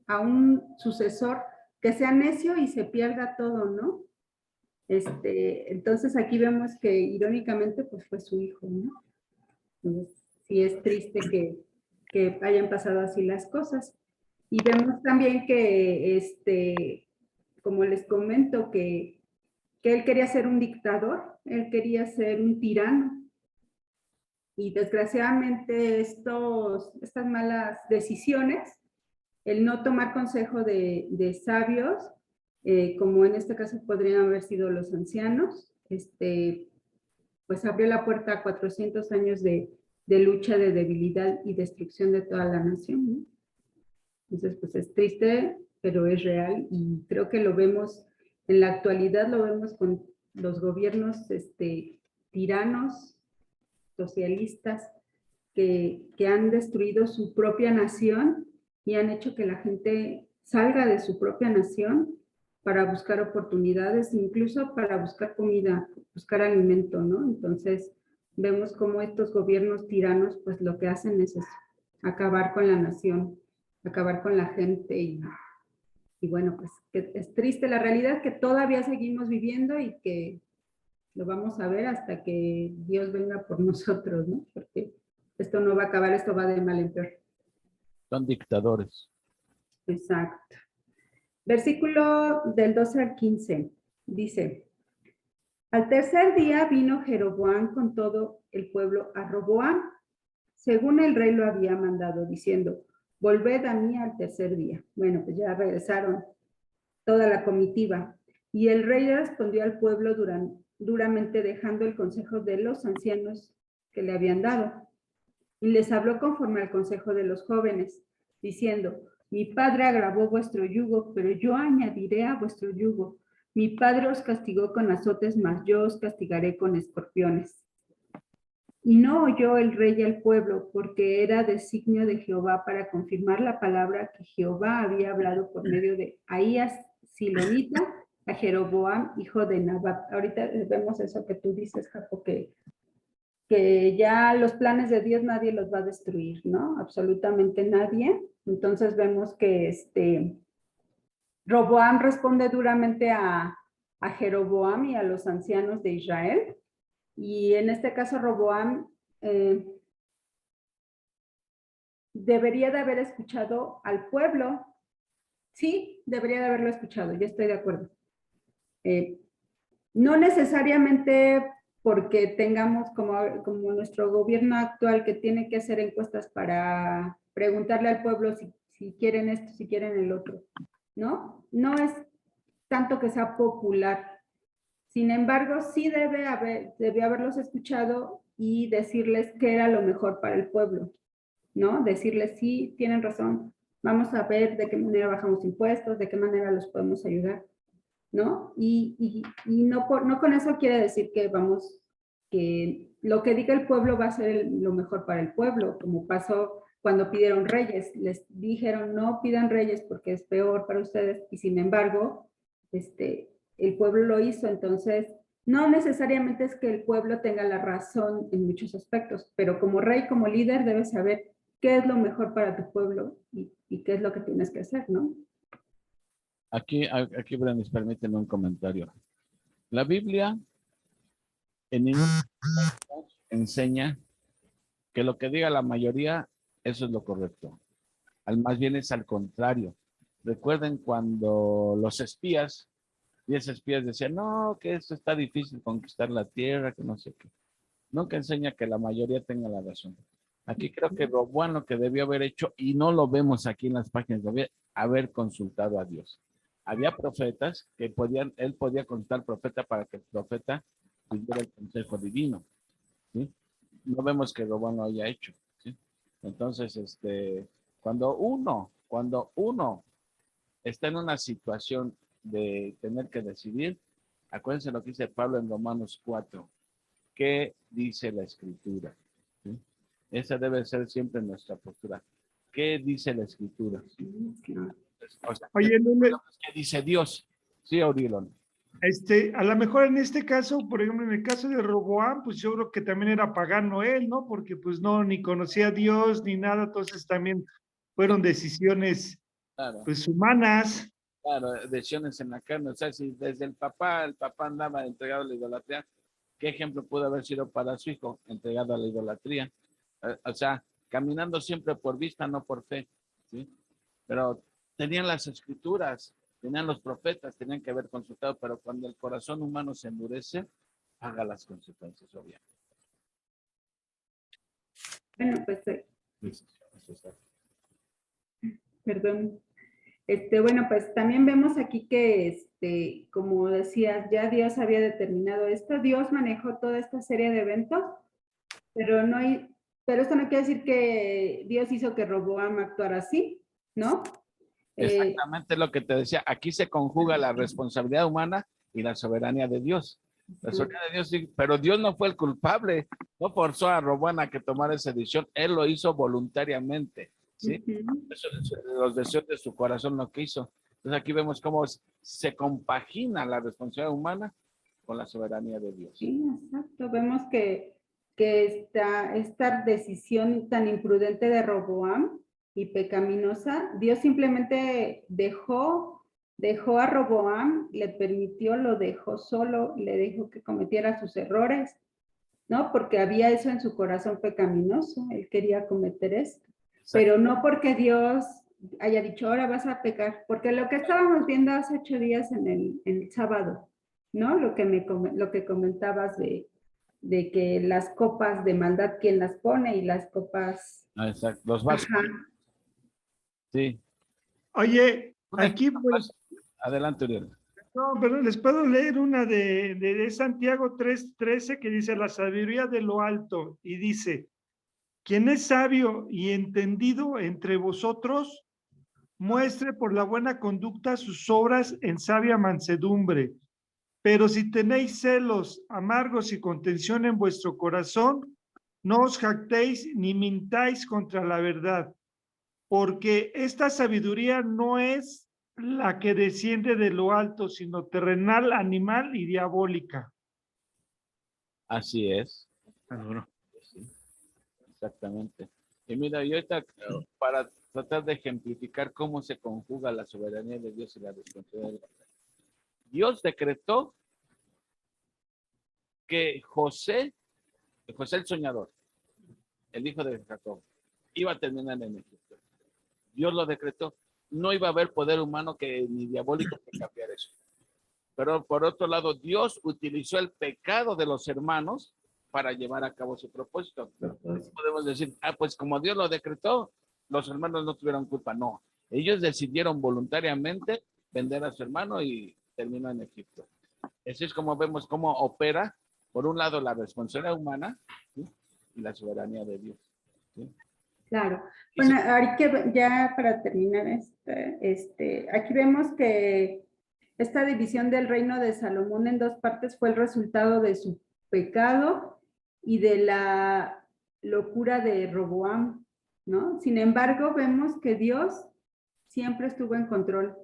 a un sucesor que sea necio y se pierda todo, ¿no? Entonces aquí vemos que irónicamente pues fue su hijo, ¿no? Entonces, sí es triste que hayan pasado así las cosas. Y vemos también que, como les comento, que él quería ser un dictador, él quería ser un tirano. Y desgraciadamente estas malas decisiones, el no tomar consejo de sabios, como en este caso podrían haber sido los ancianos, pues abrió la puerta a 400 años de lucha, de debilidad y destrucción de toda la nación, ¿no? Entonces, pues es triste, pero es real y creo que lo vemos, en la actualidad lo vemos con los gobiernos tiranos, socialistas, que han destruido su propia nación y han hecho que la gente salga de su propia nación para buscar oportunidades, incluso para buscar comida, buscar alimento, ¿no? Entonces, vemos cómo estos gobiernos tiranos, pues lo que hacen es eso, acabar con la nación, acabar con la gente y bueno, pues es triste la realidad que todavía seguimos viviendo y que lo vamos a ver hasta que Dios venga por nosotros, ¿no? Porque esto no va a acabar, esto va de mal en peor. Son dictadores. Exacto. Versículo del 12 al 15. Dice, al tercer día vino Jeroboam con todo el pueblo a Roboam, según el rey lo había mandado, diciendo, volved a mí al tercer día. Bueno, pues ya regresaron toda la comitiva. Y el rey respondió al pueblo duramente dejando el consejo de los ancianos que le habían dado. Y les habló conforme al consejo de los jóvenes, diciendo, mi padre agravó vuestro yugo, pero yo añadiré a vuestro yugo. Mi padre os castigó con azotes, mas yo os castigaré con escorpiones. Y no oyó el rey al pueblo, porque era designio de Jehová para confirmar la palabra que Jehová había hablado por medio de Ahías Silonita a Jeroboam, hijo de Nabat. Ahorita vemos eso que tú dices, Jaco, que ya los planes de Dios nadie los va a destruir, ¿no? Absolutamente nadie. Entonces vemos que Roboam responde duramente a Jeroboam y a los ancianos de Israel. Y en este caso Roboam debería de haber escuchado al pueblo. Sí, debería de haberlo escuchado, yo estoy de acuerdo. No necesariamente porque tengamos como nuestro gobierno actual que tiene que hacer encuestas para preguntarle al pueblo si quieren esto, si quieren el otro, ¿no? No es tanto que sea popular. Sin embargo, sí debió haberlos escuchado y decirles qué era lo mejor para el pueblo, ¿no? Decirles, sí, tienen razón, vamos a ver de qué manera bajamos impuestos, de qué manera los podemos ayudar, ¿no? Y no con eso quiere decir que que lo que diga el pueblo va a ser lo mejor para el pueblo, como pasó cuando pidieron reyes. Les dijeron, no pidan reyes porque es peor para ustedes, y sin embargo, el pueblo lo hizo. Entonces, no necesariamente es que el pueblo tenga la razón en muchos aspectos, pero como rey, como líder, debes saber qué es lo mejor para tu pueblo y qué es lo que tienes que hacer, ¿no? Aquí, Brenis, permíteme un comentario. La Biblia en ningún momento enseña que lo que diga la mayoría, eso es lo correcto. Más bien es al contrario. Recuerden cuando los espías, 10 espías decían, no, que esto está difícil conquistar la tierra, que no sé qué. Nunca enseña que la mayoría tenga la razón. Aquí creo que lo bueno que debió haber hecho, y no lo vemos aquí en las páginas, debió haber consultado a Dios. Había profetas que él podía consultar al profeta para que el profeta tuviera el consejo divino, ¿sí? No vemos que Robán lo haya hecho, ¿sí? Entonces, cuando uno está en una situación de tener que decidir, acuérdense lo que dice Pablo en Romanos 4, ¿qué dice la Escritura? ¿Sí? Esa debe ser siempre nuestra postura. ¿Qué dice la Escritura? O sea, Oye, Lule, ¿qué dice Dios? Sí, Aurilon. a lo mejor en este caso, por ejemplo, en el caso de Roboam, pues yo creo que también era pagano él, ¿no? Porque pues no, ni conocía a Dios ni nada, entonces también fueron decisiones Claro, pues humanas. claro, decisiones en la carne. O sea, si desde el papá andaba entregado a la idolatría, ¿qué ejemplo pudo haber sido para su hijo entregado a la idolatría? O sea, caminando siempre por vista, no por fe, ¿sí? Pero tenían las escrituras, tenían los profetas, tenían que haber consultado, pero cuando el corazón humano se endurece, paga las consecuencias, obviamente. Bueno, pues, Sí. perdón. Bueno, pues también vemos aquí que, como decías, ya Dios había determinado esto. Dios manejó toda esta serie de eventos, pero pero esto no quiere decir que Dios hizo que Roboam actuara así, ¿no? Exactamente lo que te decía. Aquí se conjuga la responsabilidad humana y la soberanía de Dios. La soberanía de Dios, sí, pero Dios no fue el culpable. No forzó a Robán a que tomara esa decisión. Él lo hizo voluntariamente, ¿sí? Los deseos de su corazón lo que hizo. Entonces aquí vemos cómo se compagina la responsabilidad humana con la soberanía de Dios. Sí, exacto. Vemos que esta decisión tan imprudente de Roboam y pecaminosa, Dios simplemente dejó a Roboam, le permitió, lo dejó solo, le dejó que cometiera sus errores, ¿no? Porque había eso en su corazón pecaminoso, él quería cometer esto. Pero no porque Dios haya dicho, ahora vas a pecar, porque lo que estábamos viendo hace 8 días en el sábado, ¿no? Lo que comentabas de que las copas de maldad, ¿quién las pone? Y las copas... Exacto. Los vasos. Ajá. Sí. Oye, aquí pues, Adelante, Uriel. no, pero les puedo leer una de Santiago 3:13 que dice, la sabiduría de lo alto, y dice, quien es sabio y entendido entre vosotros, muestre por la buena conducta sus obras en sabia mansedumbre. Pero si tenéis celos amargos y contención en vuestro corazón, no os jactéis ni mintáis contra la verdad, porque esta sabiduría no es la que desciende de lo alto, sino terrenal, animal y diabólica. Así es. Seguro. Sí, exactamente. Y mira, yo ahorita, para tratar de ejemplificar cómo se conjuga la soberanía de Dios y la responsabilidad de Dios. Dios decretó que José el soñador, el hijo de Jacob, iba a terminar en Egipto. Dios lo decretó. No iba a haber poder humano ni diabólico que cambiar eso. Pero por otro lado, Dios utilizó el pecado de los hermanos para llevar a cabo su propósito. Podemos decir, pues como Dios lo decretó, los hermanos no tuvieron culpa. No, ellos decidieron voluntariamente vender a su hermano y terminó en Egipto. Así es como vemos cómo opera, por un lado, la responsabilidad humana, ¿sí? Y la soberanía de Dios, ¿sí? Claro. Bueno, ahorita ya para terminar, aquí vemos que esta división del reino de Salomón en dos partes fue el resultado de su pecado y de la locura de Roboam, ¿no? Sin embargo, vemos que Dios siempre estuvo en control.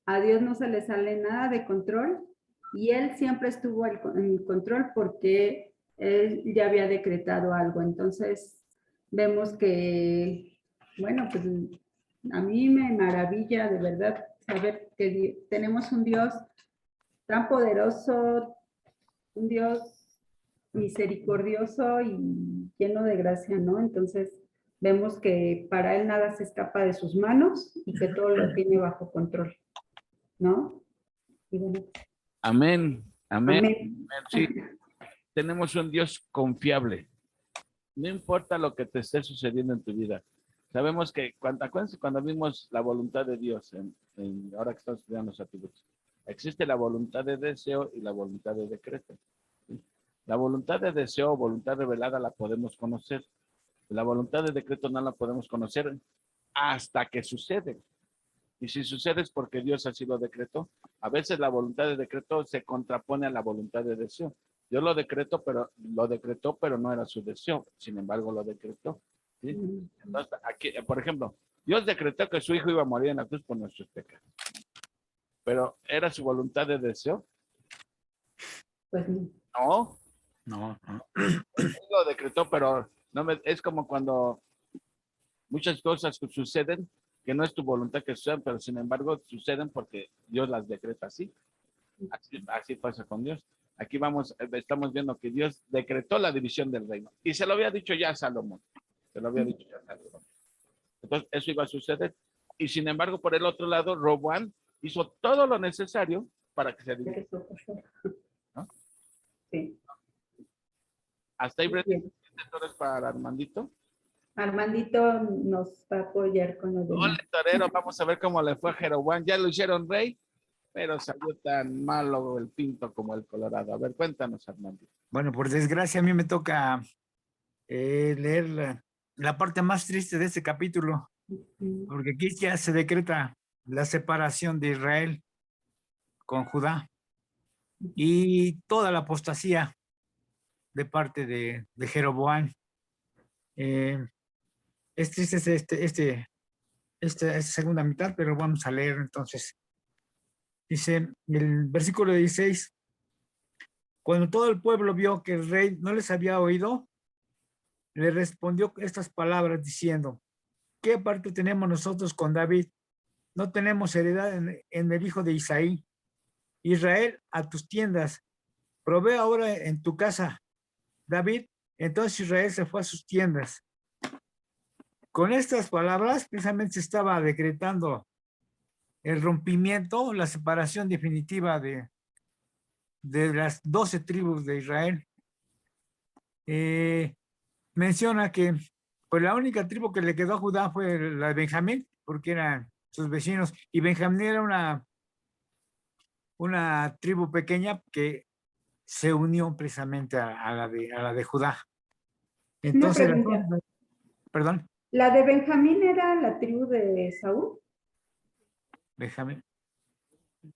A Dios no se le sale nada de control y Él siempre estuvo en control porque Él ya había decretado algo. Entonces, vemos que, bueno, pues a mí me maravilla de verdad saber que tenemos un Dios tan poderoso, un Dios misericordioso y lleno de gracia, ¿no? Entonces, vemos que para Él nada se escapa de sus manos y que todo lo tiene bajo control, ¿no? Y bueno, Amén, amén. amén. Sí, tenemos un Dios confiable. No importa lo que te esté sucediendo en tu vida. Sabemos que acuérdense cuando vimos la voluntad de Dios, ahora que estamos estudiando los atributos, existe la voluntad de deseo y la voluntad de decreto. ¿Sí? La voluntad de deseo o voluntad revelada la podemos conocer. La voluntad de decreto no la podemos conocer hasta que sucede. Y si sucede es porque Dios así lo decretó. A veces la voluntad de decreto se contrapone a la voluntad de deseo. Dios lo decretó, pero no era su deseo. Sin embargo, lo decretó. ¿Sí? Entonces, aquí, por ejemplo, Dios decretó que su hijo iba a morir en la cruz por nuestros pecados. Pero ¿era su voluntad de deseo? Pues No. No, no. Él lo decretó, pero es como cuando muchas cosas suceden que no es tu voluntad que sucedan, pero sin embargo suceden porque Dios las decreta así. Así pasa con Dios. Aquí estamos viendo que Dios decretó la división del reino. Y se lo había dicho ya a Salomón. Entonces, eso iba a suceder. Y sin embargo, por el otro lado, Roboam hizo todo lo necesario para que se divida. ¿No? Sí. Hasta ahí, entonces, para Armandito. Armandito nos va a apoyar con lo demás. Hola, torero, vamos a ver cómo le fue a Jeroboam. Ya lo hicieron rey, pero salió tan malo el pinto como el colorado. A ver, cuéntanos, Armandito. Bueno, por desgracia a mí me toca leer la parte más triste de este capítulo, porque aquí ya se decreta la separación de Israel con Judá y toda la apostasía de parte de Jeroboam. Es triste esta segunda mitad, pero vamos a leer entonces. Dice el versículo 16, cuando todo el pueblo vio que el rey no les había oído, le respondió estas palabras diciendo, ¿qué parte tenemos nosotros con David? No tenemos heredad en el hijo de Isaí. Israel, a tus tiendas, provee ahora en tu casa. David, entonces Israel se fue a sus tiendas. Con estas palabras, precisamente se estaba decretando el rompimiento, la separación definitiva de las 12 tribus de Israel. Menciona que pues la única tribu que le quedó a Judá fue la de Benjamín, porque eran sus vecinos, y Benjamín era una tribu pequeña que se unió precisamente a la de Judá. Entonces, perdón. ¿La de Benjamín era la tribu de Saúl? Benjamín.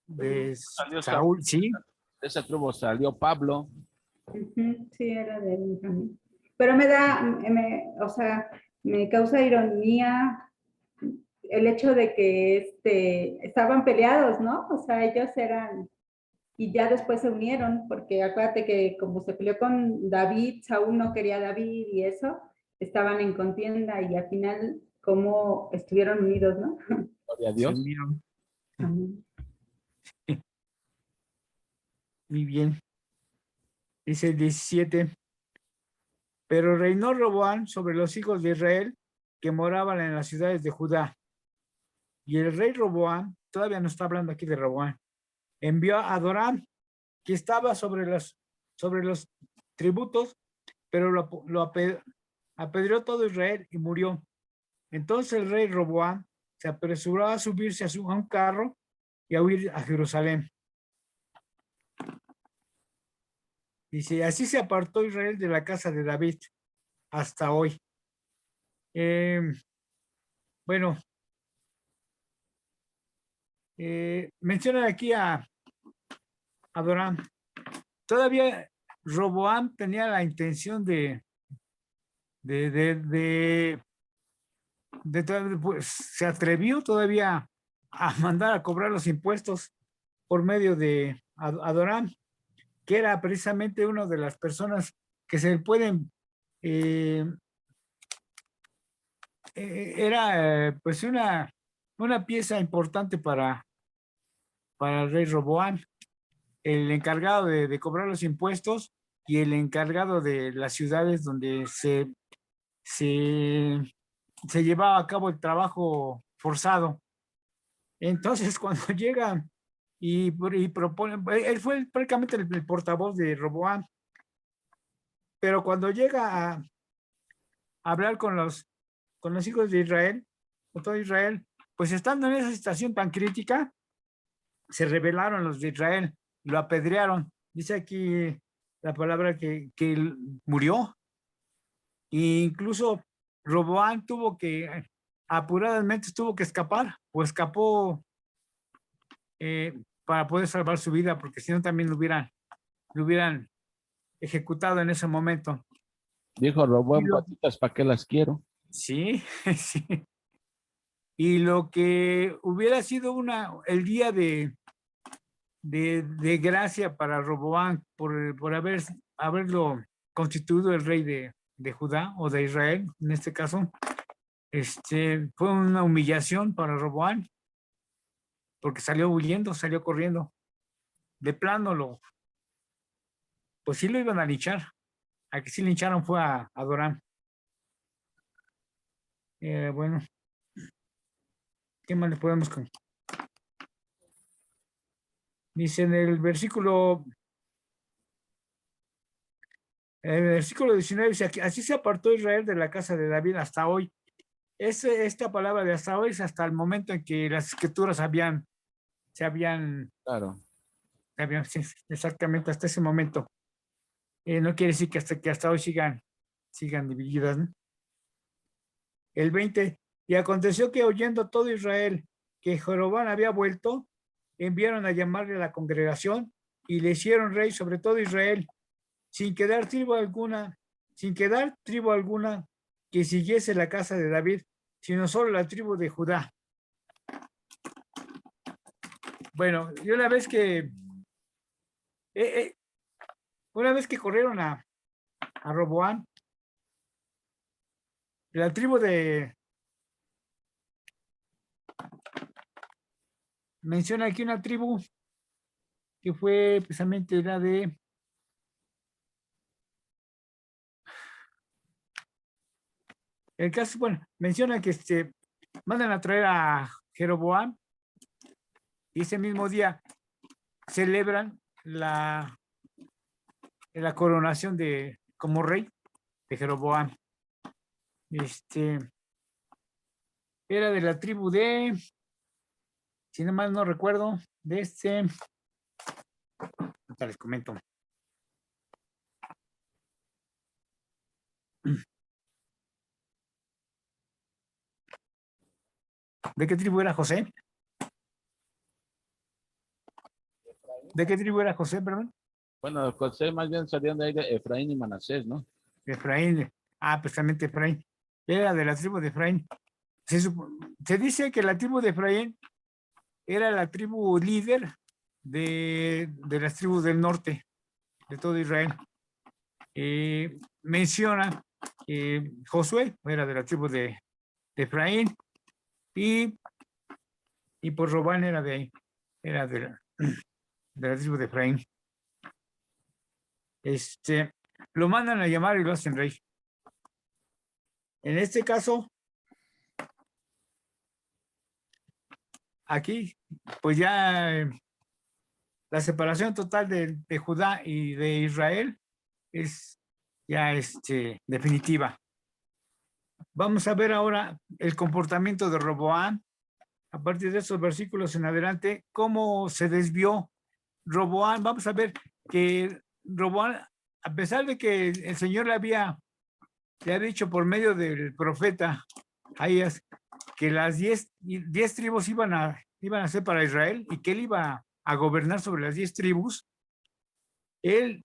De Saúl, sí. De esa tribu salió Pablo. Sí, era de Benjamín. Pero o sea, me causa ironía el hecho de que estaban peleados, ¿no? O sea, ellos eran, y ya después se unieron, porque acuérdate que como se peleó con David, Saúl no quería a David y eso, estaban en contienda y al final cómo estuvieron unidos, ¿no? Gloria a Se Dios. unieron. Amén. Muy bien. Dice el 17. Pero reinó Roboam sobre los hijos de Israel que moraban en las ciudades de Judá. Y el rey Roboam, todavía no está hablando aquí de Roboam, envió a Adoram, que estaba sobre los tributos, pero apedreó todo Israel y murió. Entonces el rey Roboam se apresuró a subirse a un carro y a huir a Jerusalén. Dice, así se apartó Israel de la casa de David hasta hoy. Bueno, mencionan aquí a Adoram. Todavía Roboam tenía la intención pues, se atrevió todavía a mandar a cobrar los impuestos por medio de Adoram, que era precisamente una de las personas que se pueden, era pues una pieza importante para el rey Roboam, el encargado de cobrar los impuestos y el encargado de las ciudades donde se llevaba a cabo el trabajo forzado. Entonces, cuando llegan y proponen, él fue prácticamente el portavoz de Roboam, pero cuando llega a hablar con los hijos de Israel, con todo Israel, pues estando en esa situación tan crítica, se rebelaron los de Israel, lo apedrearon. Dice aquí la palabra que él murió. E incluso Roboam tuvo que, apuradamente tuvo que escapar, o escapó para poder salvar su vida, porque si no también lo hubieran ejecutado en ese momento. Dijo Roboam, patitas, ¿para qué las quiero? Sí, sí. Y lo que hubiera sido el día de gracia para Roboam por haberlo constituido el rey de Judá o de Israel, en este caso, fue una humillación para Roboam, porque salió huyendo, salió corriendo. De plano pues sí lo iban a linchar. A que sí lincharon fue a Adoram. Bueno, ¿qué más le podemos contar? Dice en el versículo 19, dice, así se apartó Israel de la casa de David hasta hoy. Esta palabra de hasta hoy es hasta el momento en que las escrituras se habían, claro, sí, exactamente hasta ese momento. No quiere decir que hasta hoy sigan divididas, ¿no? El 20, y aconteció que oyendo todo Israel que Jeroboam había vuelto, enviaron a llamarle a la congregación y le hicieron rey sobre todo Israel, sin quedar tribu alguna que siguiese la casa de David, sino solo la tribu de Judá. Bueno, y una vez que corrieron a Roboam, la tribu menciona aquí una tribu que fue precisamente la de el caso, bueno, menciona que mandan a traer a Jeroboam y ese mismo día celebran la coronación como rey de Jeroboam. Era de la tribu de, si no mal no recuerdo, de ahorita les comento. ¿De qué tribu era José? ¿De qué tribu era José, perdón? Bueno, José más bien salían de ahí de Efraín y Manasés, ¿no? Efraín. Precisamente Efraín. Era de la tribu de Efraín. Se dice que la tribu de Efraín era la tribu líder de las tribus del norte, de todo Israel. Menciona Josué era de la tribu de Efraín, y pues Robán era era de la tribu de Efraín. Lo mandan a llamar y lo hacen rey. En este caso, aquí, pues ya la separación total de Judá y de Israel es ya definitiva. Vamos a ver ahora el comportamiento de Roboam, a partir de esos versículos en adelante, cómo se desvió Roboam. Vamos a ver que Roboam, a pesar de que el Señor le había dicho por medio del profeta Ahías que las 10 tribus iban a ser para Israel y que él iba a gobernar sobre las 10 tribus, él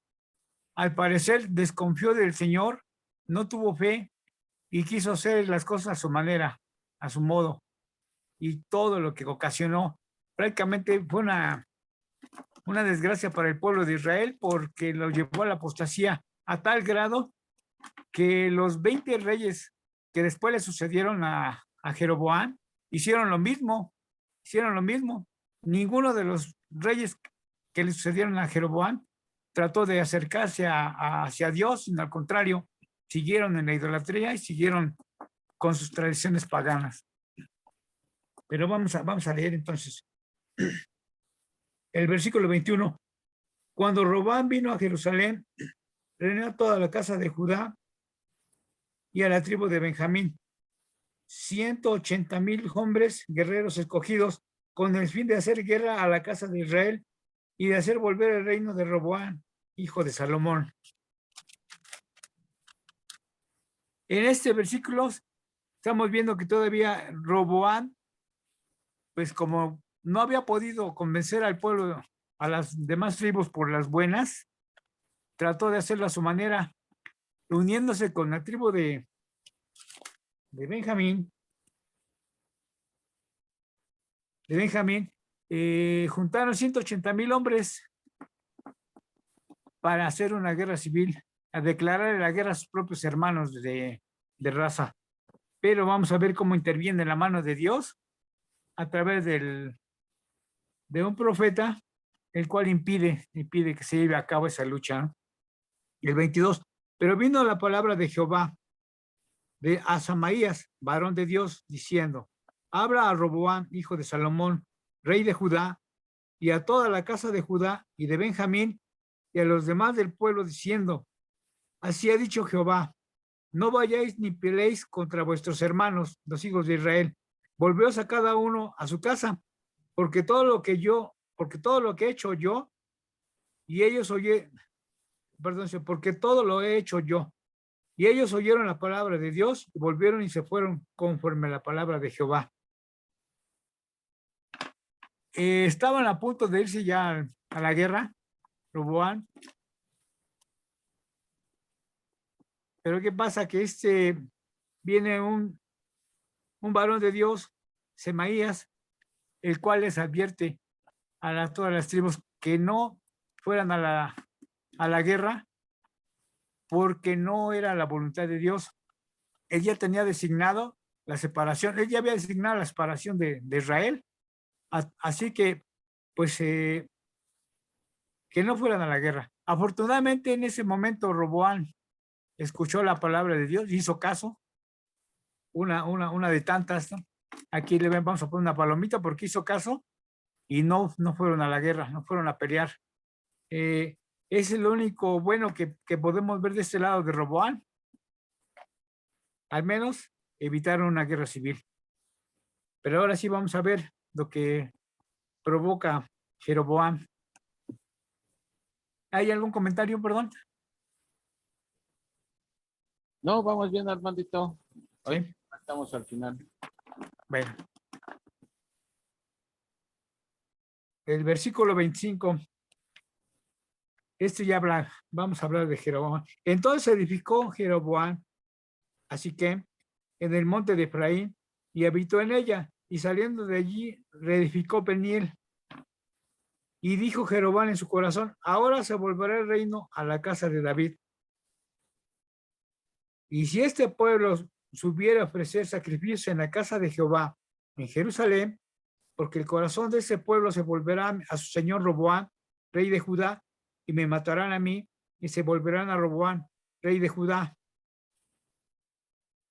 al parecer desconfió del Señor, no tuvo fe y quiso hacer las cosas a su manera, a su modo, y todo lo que ocasionó prácticamente fue una desgracia para el pueblo de Israel, porque lo llevó a la apostasía a tal grado que los 20 reyes que después le sucedieron a Jeroboam hicieron lo mismo. Ninguno de los reyes que le sucedieron a Jeroboam trató de acercarse hacia Dios, sino al contrario, siguieron en la idolatría y siguieron con sus tradiciones paganas. Pero vamos a leer entonces el versículo 21. Cuando Roboam vino a Jerusalén, reunió a toda la casa de Judá y a la tribu de Benjamín, 180,000 hombres guerreros escogidos con el fin de hacer guerra a la casa de Israel y de hacer volver el reino de Roboam, hijo de Salomón. En este versículo estamos viendo que todavía Roboam, pues como no había podido convencer al pueblo, a las demás tribus por las buenas, trató de hacerlo a su manera, uniéndose con la tribu de Benjamín. Juntaron 180,000 hombres para hacer una guerra civil, a declarar la guerra a sus propios hermanos de raza. Pero vamos a ver cómo interviene la mano de Dios a través de un profeta, el cual impide que se lleve a cabo esa lucha, ¿no? El 22. Pero vino la palabra de Jehová a Samaías, varón de Dios, diciendo: habla a Roboam, hijo de Salomón, rey de Judá, y a toda la casa de Judá y de Benjamín, y a los demás del pueblo, diciendo: así ha dicho Jehová, no vayáis ni peleéis contra vuestros hermanos, los hijos de Israel. Volveos a cada uno a su casa, porque todo lo que he hecho yo, y ellos porque todo lo he hecho yo. Y ellos oyeron la palabra de Dios, y volvieron y se fueron conforme a la palabra de Jehová. Estaban a punto de irse ya a la guerra, Roboam. Pero ¿qué pasa? Que viene un varón de Dios, Semaías, el cual les advierte a todas las tribus que no fueran a la guerra, porque no era la voluntad de Dios. Él ya tenía designado la separación, él ya había designado la separación de Israel, así que, pues, que no fueran a la guerra. Afortunadamente, en ese momento, Roboam escuchó la palabra de Dios, hizo caso, una de tantas, ¿no? Aquí le vamos a poner una palomita porque hizo caso y no fueron a la guerra, no fueron a pelear. Es lo único bueno que podemos ver de este lado de Roboam. Al menos evitaron una guerra civil. Pero ahora sí vamos a ver lo que provoca Jeroboam. ¿Hay algún comentario, perdón? No, vamos bien, Armandito. Hoy Sí. estamos al final. Bueno. El versículo 25. Ya vamos a hablar de Jeroboam. Entonces edificó Jeroboam, así que en el monte de Efraín, y habitó en ella, y saliendo de allí reedificó Peniel. Y dijo Jeroboam en su corazón: ahora se volverá el reino a la casa de David. Y si este pueblo subiera a ofrecer sacrificios en la casa de Jehová en Jerusalén, porque el corazón de ese pueblo se volverá a su señor Roboam, rey de Judá, y me matarán a mí, y se volverán a Roboam, rey de Judá.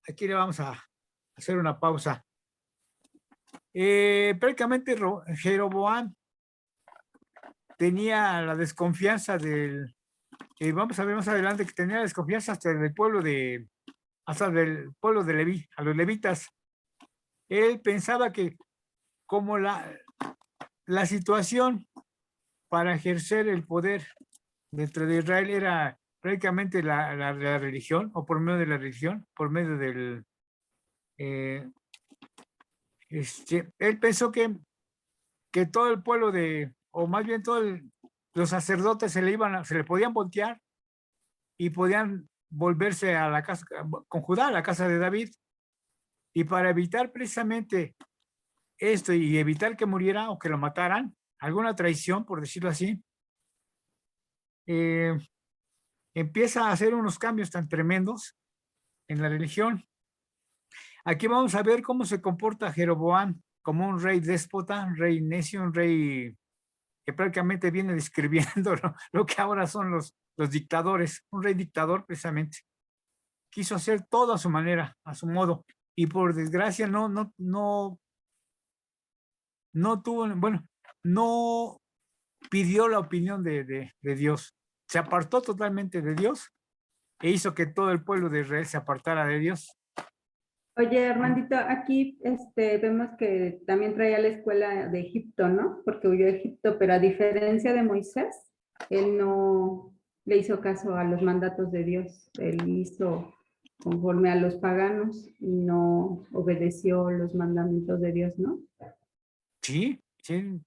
Aquí le vamos a hacer una pausa. Prácticamente Jeroboam tenía la desconfianza del, vamos a ver más adelante, que tenía la desconfianza hasta del pueblo de Leví, a los levitas. Él pensaba que como la situación para ejercer el poder dentro de Israel era prácticamente la religión, o por medio de la religión, por medio del... él pensó que todo el pueblo o más bien los sacerdotes se le podían voltear y podían volverse a la casa, con Judá, a la casa de David. Y para evitar precisamente esto y evitar que muriera o que lo mataran, alguna traición, por decirlo así, empieza a hacer unos cambios tan tremendos en la religión. Aquí vamos a ver cómo se comporta Jeroboam como un rey déspota, un rey necio, un rey que prácticamente viene describiendo lo que ahora son los dictadores, un rey dictador precisamente. Quiso hacer todo a su manera, a su modo, y por desgracia no tuvo, bueno, no pidió la opinión de Dios. Se apartó totalmente de Dios e hizo que todo el pueblo de Israel se apartara de Dios. Oye, Armandito, aquí vemos que también traía la escuela de Egipto, ¿no? Porque huyó a Egipto, pero a diferencia de Moisés, él no le hizo caso a los mandatos de Dios. Él hizo conforme a los paganos y no obedeció los mandamientos de Dios, ¿no? Sí. En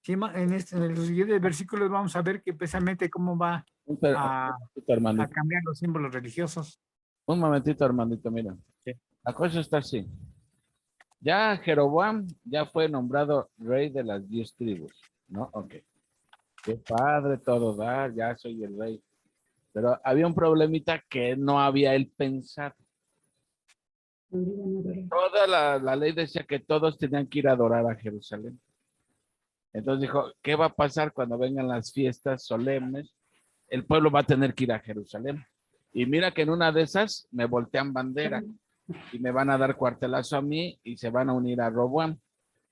los siguientes versículos vamos a ver que precisamente cómo va a cambiar los símbolos religiosos. Un momentito, Armandito, mira. Sí. La cosa está así. Ya Jeroboam ya fue nombrado rey de las 10 tribus, ¿no? Ok. Qué padre todo dar, ya soy el rey. Pero había un problemita que no había él pensado. Toda la ley decía que todos tenían que ir a adorar a Jerusalén. Entonces dijo, ¿qué va a pasar cuando vengan las fiestas solemnes? El pueblo va a tener que ir a Jerusalén. Y mira que en una de esas me voltean bandera y me van a dar cuartelazo a mí y se van a unir a Roboam.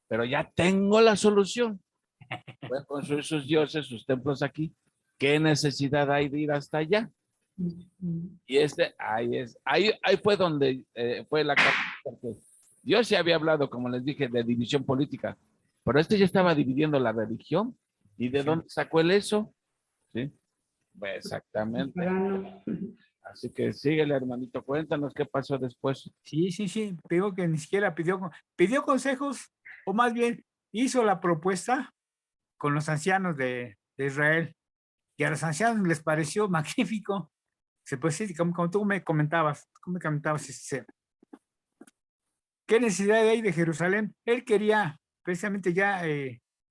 Pero ya tengo la solución. Voy a construir sus dioses, sus templos aquí. ¿Qué necesidad hay de ir hasta allá? Y ahí fue donde fue la cosa. Dios ya había hablado, como les dije, de división política, pero ya estaba dividiendo la religión. ¿Y de dónde sacó él eso? ¿Sí? Pues exactamente. Así que síguele, hermanito, cuéntanos qué pasó después. Sí. Digo que ni siquiera pidió consejos, o más bien hizo la propuesta con los ancianos de Israel. Y a los ancianos les pareció magnífico. Pues sí, como tú me comentabas, ¿qué necesidad hay de Jerusalén? Él quería precisamente ya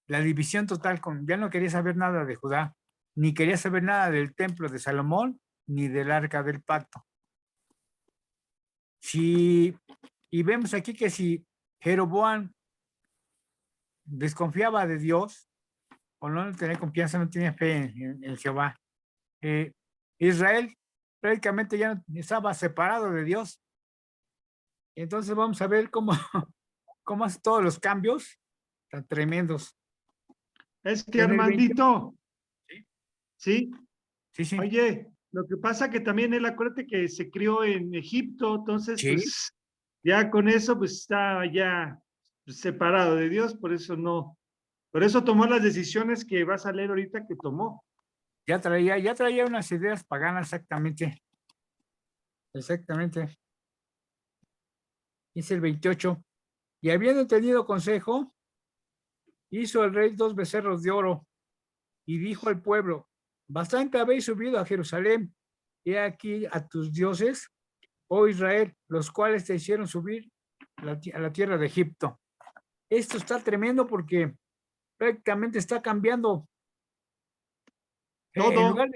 la división total, ya no quería saber nada de Judá, ni quería saber nada del templo de Salomón, ni del arca del pacto. Y vemos aquí que si Jeroboam desconfiaba de Dios, o no tenía confianza, no tenía fe en Jehová, Israel prácticamente ya estaba separado de Dios. Entonces vamos a ver cómo hace todos los cambios tan tremendos. Es que Armandito, ¿sí? Sí. Oye, lo que pasa que también él, acuérdate que se crió en Egipto, entonces ¿Sí? pues ya con eso pues está ya separado de Dios, por eso tomó las decisiones que vas a leer ahorita que tomó. Ya traía unas ideas paganas, exactamente. Dice el 28. Y habiendo tenido consejo, hizo el rey 2 becerros de oro y dijo al pueblo: bastante habéis subido a Jerusalén, he aquí a tus dioses, oh Israel, los cuales te hicieron subir a la tierra de Egipto. Esto está tremendo porque prácticamente está cambiando. Todo. En lugar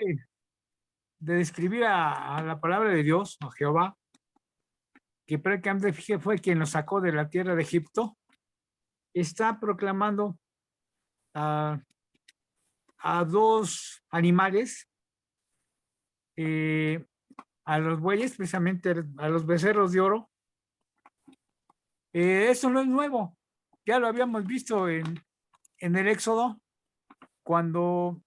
de describir a la palabra de Dios, a Jehová, que prácticamente fue quien los sacó de la tierra de Egipto, está proclamando a dos animales, a los bueyes, precisamente a los becerros de oro. Eso no es nuevo, ya lo habíamos visto en el Éxodo, cuando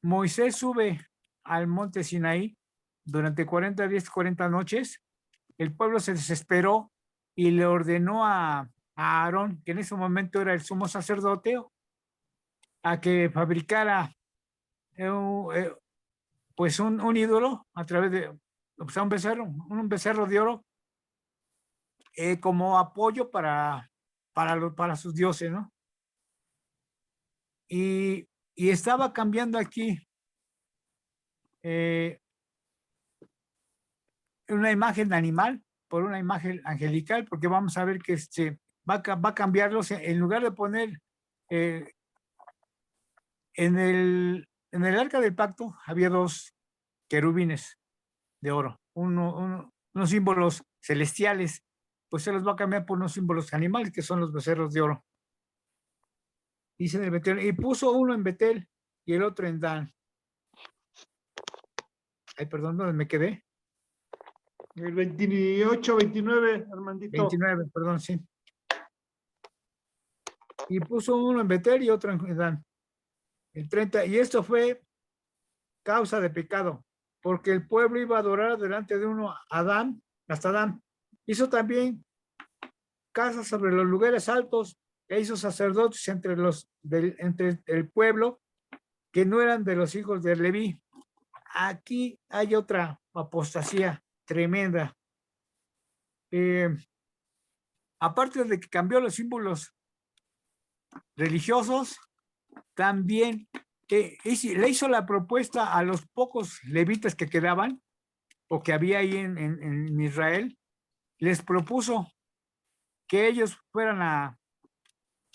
Moisés sube al monte Sinaí durante 40 días, 40 noches, el pueblo se desesperó y le ordenó a Aarón, que en ese momento era el sumo sacerdote, a que fabricara pues un ídolo a través de, o sea, un becerro de oro, como apoyo para sus dioses, ¿no? Y estaba cambiando aquí una imagen animal por una imagen angelical, porque vamos a ver que va a cambiarlos. En lugar de poner en el arca del pacto, había dos querubines de oro, unos símbolos celestiales, pues se los va a cambiar por unos símbolos animales, que son los becerros de oro. Dice en el Betel, y puso uno en Betel y el otro en Dan. Ay, perdón, ¿dónde me quedé? El 28, 29, Armandito. 29, perdón, sí. Y puso uno en Betel y otro en Dan. El 30, y esto fue causa de pecado, porque el pueblo iba a adorar delante de uno Adán, hasta Adán. Hizo también casas sobre los lugares altos, e hizo sacerdotes entre el pueblo que no eran de los hijos de Leví. Aquí hay otra apostasía tremenda. Aparte de que cambió los símbolos religiosos, también le hizo la propuesta a los pocos levitas que quedaban, o que había ahí en Israel, les propuso que ellos fueran a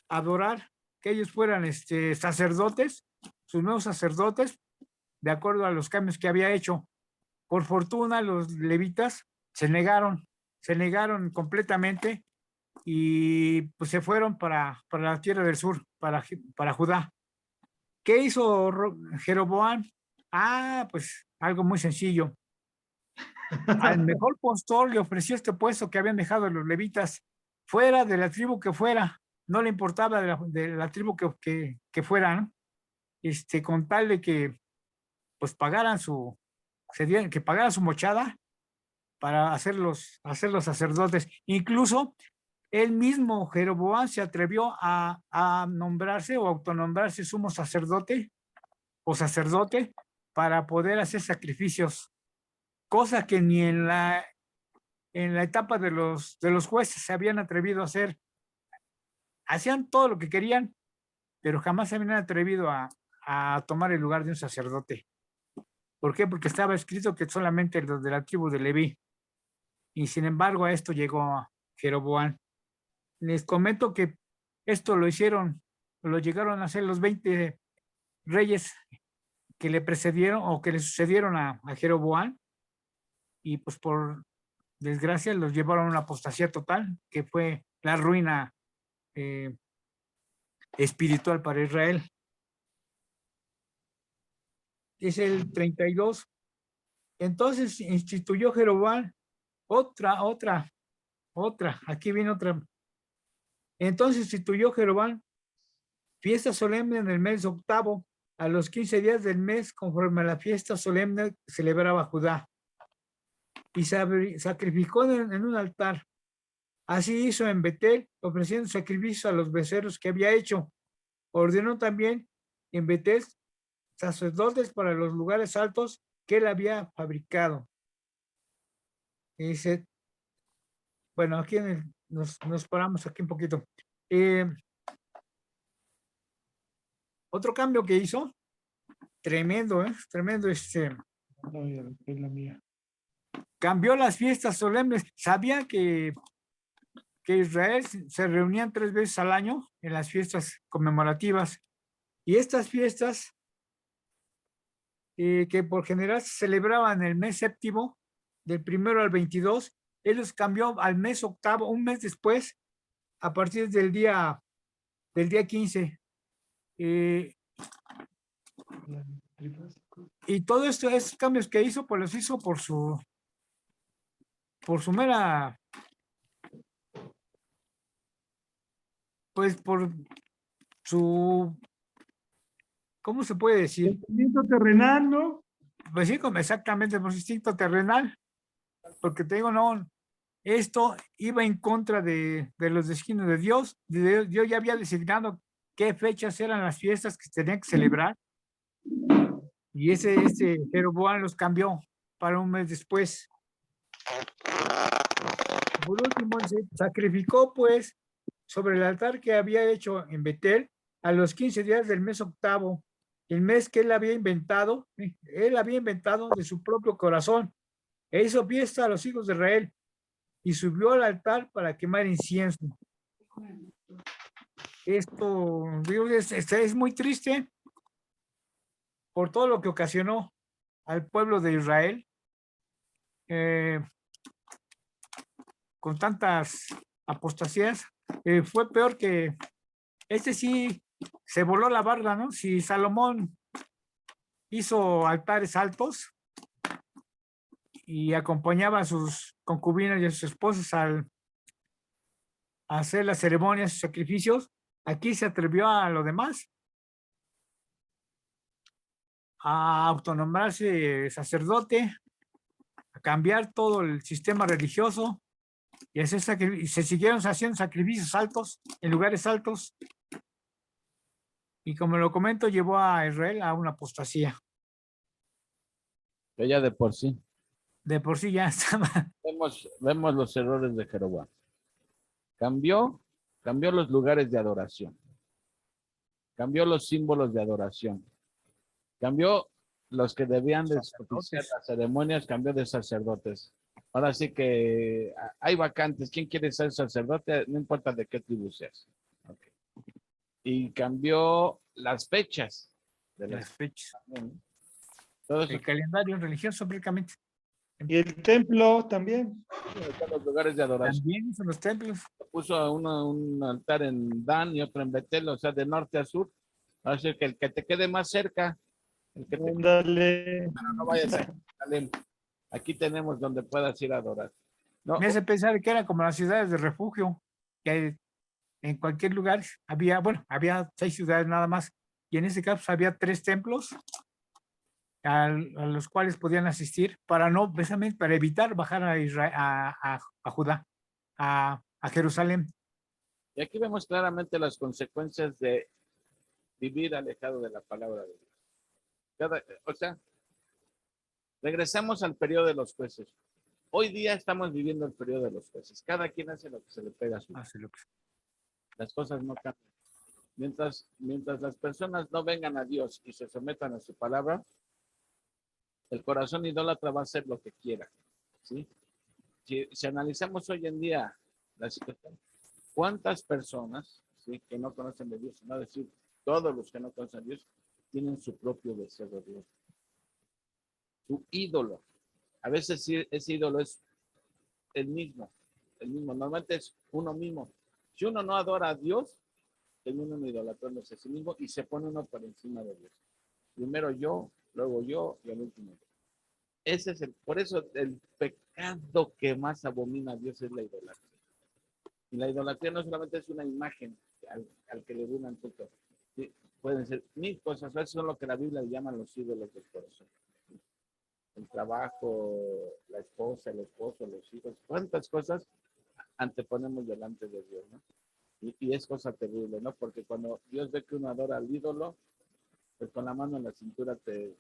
adorar, que ellos fueran sacerdotes, sus nuevos sacerdotes, de acuerdo a los cambios que había hecho. Por fortuna, los levitas se negaron completamente y pues se fueron para la tierra del sur, para Judá. ¿Qué hizo Jeroboam? Pues algo muy sencillo. Al mejor postor le ofreció este puesto que habían dejado los levitas, fuera de la tribu que fuera, no le importaba de la tribu que fuera, ¿no? Con tal de que pues pagaran que pagaran su mochada para hacerlos sacerdotes. Incluso él mismo, Jeroboam, se atrevió a nombrarse o autonombrarse sumo sacerdote o sacerdote para poder hacer sacrificios, cosa que ni en la etapa de los jueces se habían atrevido a hacer. Hacían todo lo que querían, pero jamás se habían atrevido a tomar el lugar de un sacerdote. ¿Por qué? Porque estaba escrito que solamente los de la tribu de Leví. Y sin embargo, a esto llegó Jeroboam. Les comento que esto lo llegaron a hacer los 20 reyes que le precedieron o que le sucedieron a Jeroboam, y pues por desgracia los llevaron a una apostasía total, que fue la ruina espiritual para Israel. Es el 32. Entonces instituyó Jeroboam otra, aquí viene otra. Entonces instituyó Jeroboam fiesta solemne en el mes octavo, a los 15 días del mes, conforme a la fiesta solemne que celebraba Judá. Y sacrificó en un altar. Así hizo en Betel, ofreciendo sacrificios a los becerros que había hecho. Ordenó también en Betel sacerdotes para los lugares altos que él había fabricado. Y dice, bueno, aquí nos paramos aquí un poquito. Otro cambio que hizo, tremendo, tremendo, cambió las fiestas solemnes. Sabía que Israel se reunían 3 veces al año en las fiestas conmemorativas, y estas fiestas que por general se celebraban el mes séptimo, del 1 al 22, él los cambió al mes octavo, un mes después, a partir del día 15. Y todo esto, estos cambios que hizo, pues los hizo por su mera, pues por su, ¿cómo se puede decir? Sentimiento terrenal, ¿no? Pues sí, exactamente, por su instinto terrenal, porque te digo, no, esto iba en contra de los destinos de Dios. Dios ya había designado qué fechas eran las fiestas que se tenían que celebrar, y ese Jeroboam los cambió para un mes después. Por último, se sacrificó pues sobre el altar que había hecho en Betel a los 15 días del mes octavo, el mes que él había inventado de su propio corazón, e hizo fiesta a los hijos de Israel y subió al altar para quemar incienso. Esto, digo, es muy triste por todo lo que ocasionó al pueblo de Israel, con tantas apostasías. Fue peor que sí se voló la barda, ¿no? Si Salomón hizo altares altos y acompañaba a sus concubinas y a sus esposas a hacer las ceremonias, sus sacrificios, aquí se atrevió a lo demás, a autonombrarse sacerdote, a cambiar todo el sistema religioso y, y se siguieron haciendo sacrificios altos en lugares altos, y como lo comento, llevó a Israel a una apostasía. Que ya de por sí. De por sí ya estaba. Vemos los errores de Jeroboam. Cambió los lugares de adoración. Cambió los símbolos de adoración. Cambió los que debían de oficiar las ceremonias, cambió de sacerdotes. Ahora sí que hay vacantes. ¿Quién quiere ser sacerdote? No importa de qué tribu seas. Okay. Y cambió las fechas. De las fechas. Todo eso. El calendario religioso prácticamente. Y el templo también. Los lugares de adoración. También son los templos. Puso un altar en Dan y otro en Betel, o sea, de norte a sur. Así que el que te quede más cerca, el que te Dale. no vayas a Jerusalén. Aquí tenemos donde puedas ir a adorar. No, me hace pensar que eran como las ciudades de refugio, que en cualquier lugar había 6 ciudades nada más, y en ese caso había 3 templos a los cuales podían asistir para no, precisamente para evitar bajar a Israel, a Judá, a Jerusalén. Y aquí vemos claramente las consecuencias de vivir alejado de la palabra de Dios. O sea, regresamos al periodo de los jueces. Hoy día estamos viviendo el periodo de los jueces. Cada quien hace lo que se le pega a su gana. Las cosas no cambian. Mientras las personas no vengan a Dios y se sometan a su palabra, el corazón idólatra va a hacer lo que quiera. ¿Sí? Si analizamos hoy en día la situación, ¿cuántas personas, ¿sí?, que no conocen de Dios, no decir todos los que no conocen a Dios, tienen su propio deseo de Dios? Su ídolo. A veces ese ídolo es el mismo. Normalmente es uno mismo. Si uno no adora a Dios, el uno no idolatrándose a sí mismo y se pone uno por encima de Dios. Primero yo, luego yo y al último yo. Ese es por eso el pecado que más abomina a Dios es la idolatría. Y la idolatría no solamente es una imagen al que le rindan culto. ¿Sí? Pueden ser 1000 cosas. Eso es lo que la Biblia llama los ídolos del corazón. El trabajo, la esposa, el esposo, los hijos. ¿Cuántas cosas anteponemos delante de Dios, ¿no? Y es cosa terrible, ¿no? Porque cuando Dios ve que uno adora al ídolo, pues con la mano en la cintura te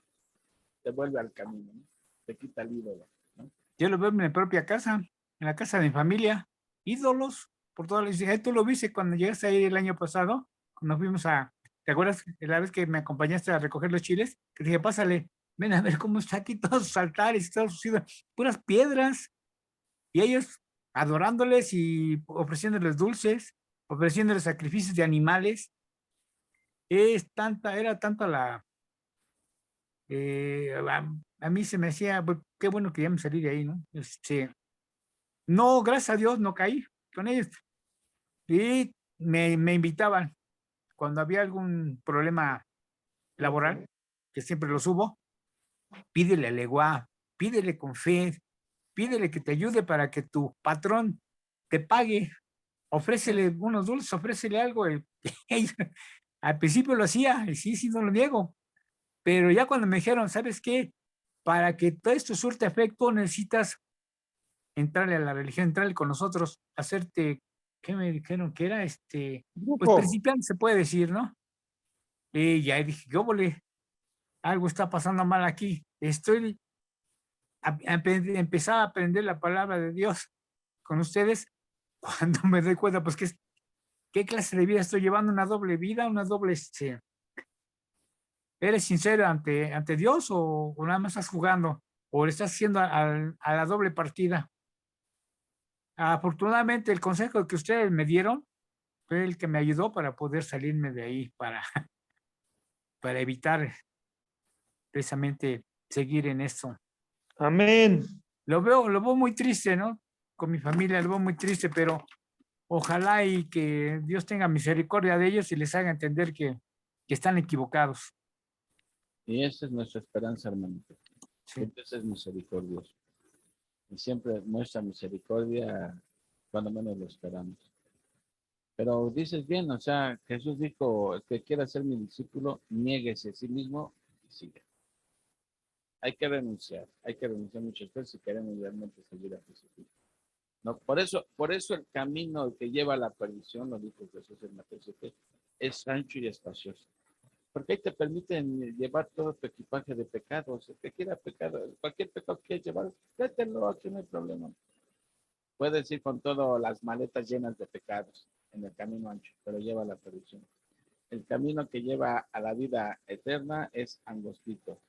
vuelve al camino, ¿no? Te quita el ídolo, ¿no? Yo lo veo en mi propia casa, en la casa de mi familia, ídolos por todas las... Tú lo viste cuando llegaste ahí el año pasado, cuando fuimos ¿te acuerdas la vez que me acompañaste a recoger los chiles? Que dije, pásale, ven a ver cómo está aquí todos sus altares, todos sus ídolos, puras piedras, y ellos adorándoles y ofreciéndoles dulces, ofreciéndoles sacrificios de animales. Era tanta la... a mí se me hacía, qué bueno que ya me salí de ahí, ¿no? No, gracias a Dios, no caí con ellos. Y me invitaban cuando había algún problema laboral, que siempre los hubo, pídele a Legua, pídele con fe, pídele que te ayude para que tu patrón te pague, ofrécele unos dulces, ofrécele algo. Al principio lo hacía, y sí, no lo niego, pero ya cuando me dijeron, ¿sabes qué? Para que todo esto surte efecto, necesitas entrarle a la religión, entrarle con nosotros, hacerte, ¿qué me dijeron? Que era pues Grupo. principiante se puede decir, ¿no? Y ya dije, ¿qué óvole? Algo está pasando mal aquí. Estoy empezaba a aprender la palabra de Dios con ustedes cuando me doy cuenta, pues, ¿qué clase de vida estoy llevando? ¿Una doble vida? ¿Una doble, eres sincero ante Dios o nada más estás jugando? ¿O le estás haciendo a la doble partida? Afortunadamente, el consejo que ustedes me dieron fue el que me ayudó para poder salirme de ahí, para evitar precisamente seguir en esto. Amén. Lo veo muy triste, ¿no? Con mi familia lo veo muy triste, pero ojalá y que Dios tenga misericordia de ellos y les haga entender que están equivocados. Y esa es nuestra esperanza, hermanito. Sí. Que Dios es misericordioso. Y siempre muestra misericordia cuando menos lo esperamos. Pero dices bien, o sea, Jesús dijo, el que quiera ser mi discípulo, niéguese a sí mismo y siga. Hay que renunciar muchas veces si queremos realmente seguir a Jesucristo. No, por eso el camino que lleva a la perdición, lo dijo Jesús en Mateo 7, es ancho y espacioso. Porque ahí te permiten llevar todo tu equipaje de pecados. El que quiera pecado, cualquier pecado que quieras llevar, tráetelo, aquí no hay problema. Puedes ir con todas las maletas llenas de pecados en el camino ancho, pero lleva a la perdición. El camino que lleva a la vida eterna es angostito.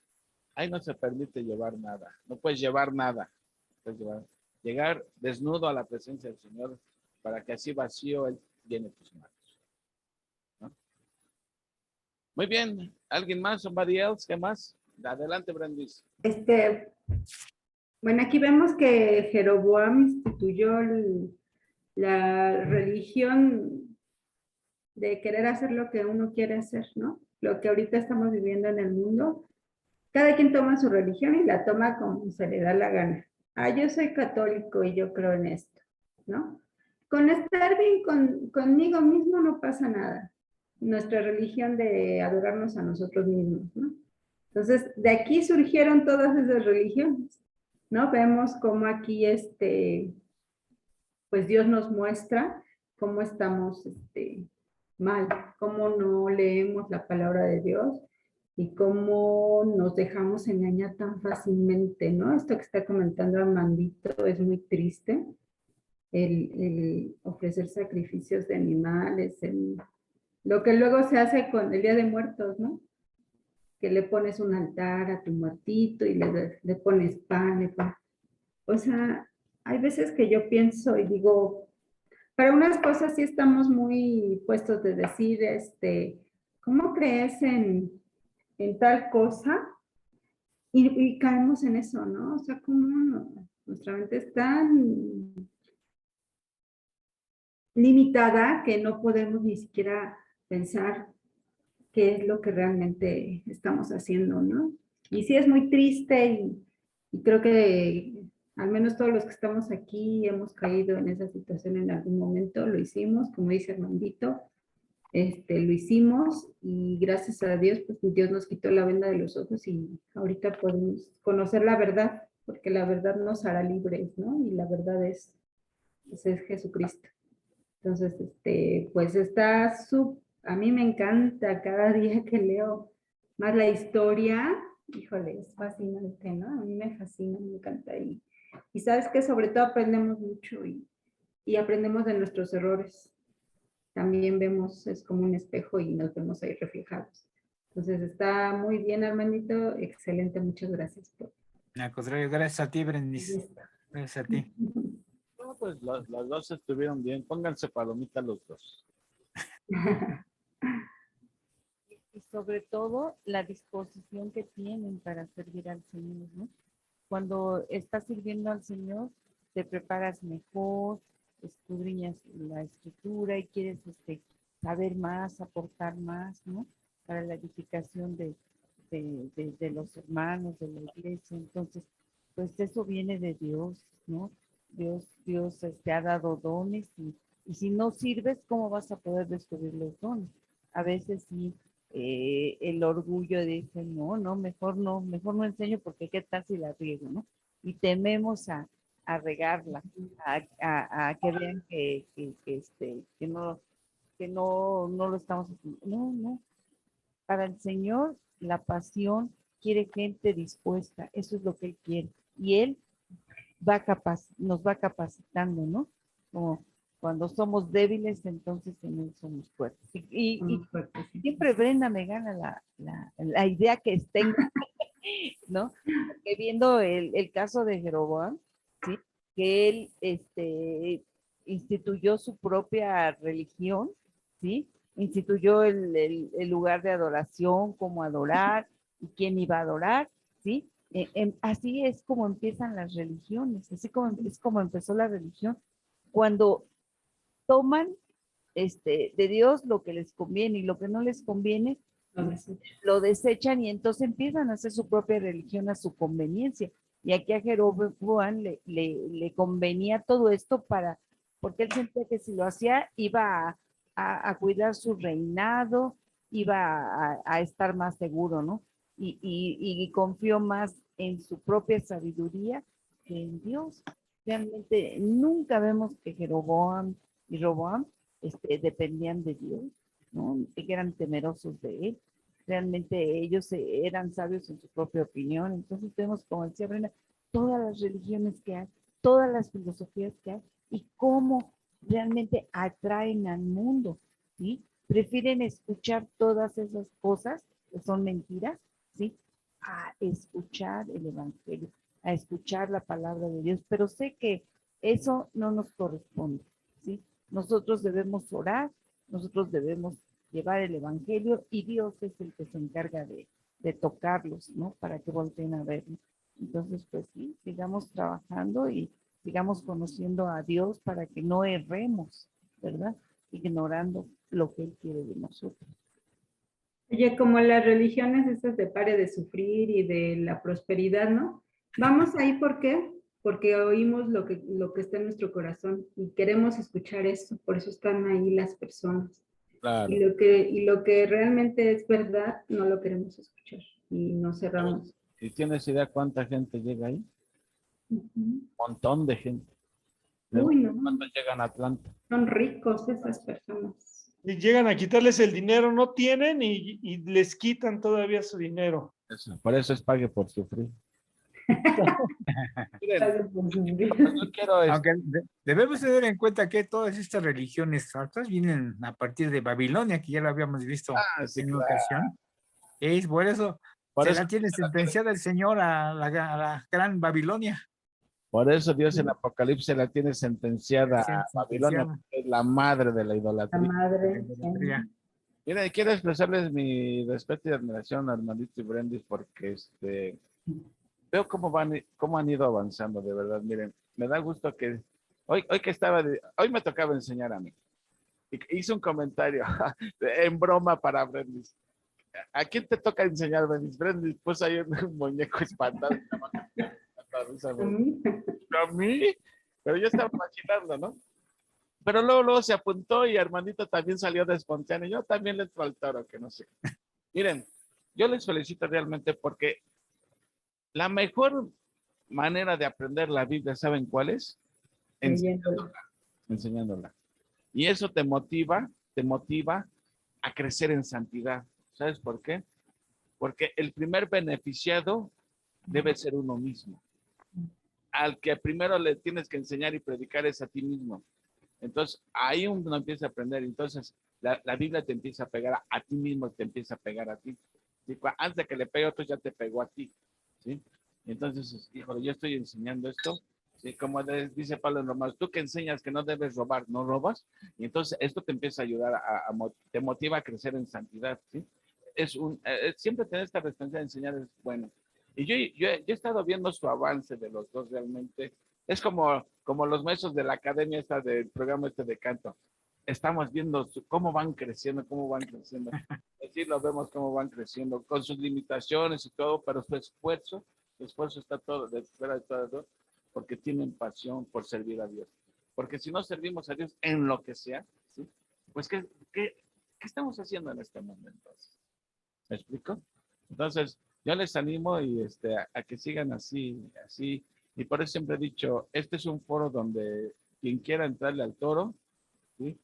Ahí no se permite llevar nada. No puedes llevar nada. Puedes llegar desnudo a la presencia del Señor para que así vacío Él llene tus manos. ¿No? Muy bien. ¿Alguien más? ¿Somebody else? ¿Qué más? Adelante, Brandis. Bueno, aquí vemos que Jeroboam instituyó la religión de querer hacer lo que uno quiere hacer, ¿no? Lo que ahorita estamos viviendo en el mundo. Cada quien toma su religión y la toma como se le da la gana. Ah, yo soy católico y yo creo en esto, ¿no? Con estar bien conmigo mismo no pasa nada. Nuestra religión de adorarnos a nosotros mismos, ¿no? Entonces, de aquí surgieron todas esas religiones, ¿no? Vemos cómo aquí, pues Dios nos muestra cómo estamos, mal, cómo no leemos la palabra de Dios y cómo nos dejamos engañar tan fácilmente, ¿no? Esto que está comentando Armandito es muy triste, el ofrecer sacrificios de animales, lo que luego se hace con el Día de Muertos, ¿no? Que le pones un altar a tu muertito y le pones pan, o sea, hay veces que yo pienso y digo, para unas cosas sí estamos muy puestos de decir, ¿cómo crees en tal cosa? Y caemos en eso, ¿no? O sea, ¿cómo nuestra mente es tan limitada que no podemos ni siquiera pensar qué es lo que realmente estamos haciendo, ¿no? Y sí es muy triste y creo que al menos todos los que estamos aquí hemos caído en esa situación en algún momento, lo hicimos, como dice Armandito, lo hicimos y gracias a Dios, pues Dios nos quitó la venda de los ojos y ahorita podemos conocer la verdad, porque la verdad nos hará libres, ¿no? Y la verdad pues es Jesucristo. Entonces, pues a mí me encanta cada día que leo más la historia, híjole, es fascinante, ¿no? A mí me fascina, me encanta. Y sabes que sobre todo aprendemos mucho y aprendemos de nuestros errores. También vemos, es como un espejo y nos vemos ahí reflejados. Entonces está muy bien, Armandito, excelente, muchas gracias. Al contrario, gracias a ti, Brendis. Gracias a ti. No, pues los dos estuvieron bien. Pónganse palomitas los dos. Y sobre todo la disposición que tienen para servir al Señor, ¿no? Cuando estás sirviendo al Señor, te preparas mejor, escudriñas la escritura y quieres saber más, aportar más, ¿no? Para la edificación de los hermanos, de la iglesia. Entonces, pues eso viene de Dios, ¿no? Dios ha dado dones y si no sirves, ¿cómo vas a poder descubrir los dones? A veces sí, el orgullo dice, mejor no enseño porque qué tal si la riego, ¿no? Y tememos a regarla, a que vean que no lo estamos haciendo. No. Para el Señor, la pasión quiere gente dispuesta. Eso es lo que Él quiere. Y Él nos va capacitando, ¿no? Como cuando somos débiles, entonces en Él somos fuertes. Y Somos fuertes, sí. siempre Brenda me gana la idea que tengo, ¿no? Porque viendo el caso de Jeroboam, ¿sí? Que él instituyó su propia religión, ¿sí? Instituyó el lugar de adoración, cómo adorar y quién iba a adorar, ¿sí? Así es como empiezan las religiones, así como es como empezó la religión, cuando toman de Dios lo que les conviene y lo que no les conviene, Lo desecho. lo desechan y entonces empiezan a hacer su propia religión a su conveniencia. Y aquí a Jeroboam le convenía todo esto porque él sentía que si lo hacía iba a cuidar su reinado, iba a estar más seguro, ¿no? Y confió más en su propia sabiduría que en Dios. Realmente nunca vemos que Jeroboam y Roboam dependían de Dios, ¿no? Que eran temerosos de él. Realmente ellos eran sabios en su propia opinión. Entonces vemos, como decía Brenda, todas las religiones que hay, todas las filosofías que hay y cómo realmente atraen al mundo, ¿sí? Prefieren escuchar todas esas cosas que son mentiras, ¿sí? A escuchar el evangelio, a escuchar la palabra de Dios, pero sé que eso no nos corresponde, ¿sí? Nosotros debemos orar, nosotros debemos llevar el evangelio y Dios es el que se encarga de tocarlos, ¿no? Para que volteen a verlo. Entonces, pues sí, sigamos trabajando y sigamos conociendo a Dios para que no erremos, ¿verdad? Ignorando lo que Él quiere de nosotros. Oye, como las religiones esas de pare de sufrir y de la prosperidad, ¿no? Vamos ahí, ¿por qué? Porque oímos lo que está en nuestro corazón y queremos escuchar eso, por eso están ahí las personas. Claro. Y lo que realmente es verdad, no lo queremos escuchar y nos cerramos. ¿Y tienes idea cuánta gente llega ahí? Un montón de gente. Uy, no, ¿Cuántos llegan a Atlanta? son ricos esas personas. Y llegan a quitarles el dinero, no tienen y les quitan todavía su dinero. Eso, por eso es pague por sufrir. Miren, yo quiero Aunque debemos tener en cuenta que todas estas religiones altas vienen a partir de Babilonia, que ya lo habíamos visto sí, en una claro. ocasión. Es por eso Por se eso, la tiene sentenciada el Señor a la gran Babilonia. por eso Dios en Apocalipsis la tiene sentenciada Tiene a Babilonia, sentenciada. que es la madre de la La idolatría. madre. Mira, quiero expresarles mi respeto y admiración a Armandito y Brendis porque veo cómo han ido avanzando, de verdad. Miren, me da gusto que hoy hoy me tocaba enseñar a mí. Hice un comentario en broma para Brendis. ¿A quién te toca enseñar, Brendis? Brendis puso ahí un muñeco espantado. A mí, pero yo estaba imaginando, ¿no? Pero luego se apuntó y Armandito también salió de espontáneo. Yo también le entro al toro, que no sé. Miren, yo les felicito realmente porque la mejor manera de aprender la Biblia, ¿saben cuál es? Enseñándola. Y eso te motiva a crecer en santidad. ¿Sabes por qué? Porque el primer beneficiado debe ser uno mismo. Al que primero le tienes que enseñar y predicar es a ti mismo. Entonces, ahí uno empieza a aprender. Entonces, la Biblia te empieza a pegar a ti mismo, te empieza a pegar a ti. ¿Sí? Antes de que le pegue a otro, ya te pegó a ti. ¿Sí? Entonces, híjole, yo estoy enseñando esto. ¿Sí? Como dice Pablo en Romanos, tú que enseñas que no debes robar, no robas. Y entonces, esto te empieza a ayudar, te motiva a crecer en santidad. ¿Sí? Siempre tener esta responsabilidad de enseñar es bueno. Y yo he estado viendo su avance de los dos realmente. Es como los maestros de la academia esta del programa este de canto. Estamos viendo cómo van creciendo, cómo van creciendo. Así lo vemos cómo van creciendo, con sus limitaciones y todo, pero su esfuerzo está todo, fuera de todo, porque tienen pasión por servir a Dios. Porque si no servimos a Dios en lo que sea, ¿sí? Pues ¿qué estamos haciendo en este momento? ¿Me explico? Entonces, yo les animo y a que sigan así. Y por eso siempre he dicho, este es un foro donde quien quiera entrarle al toro, ¿sí?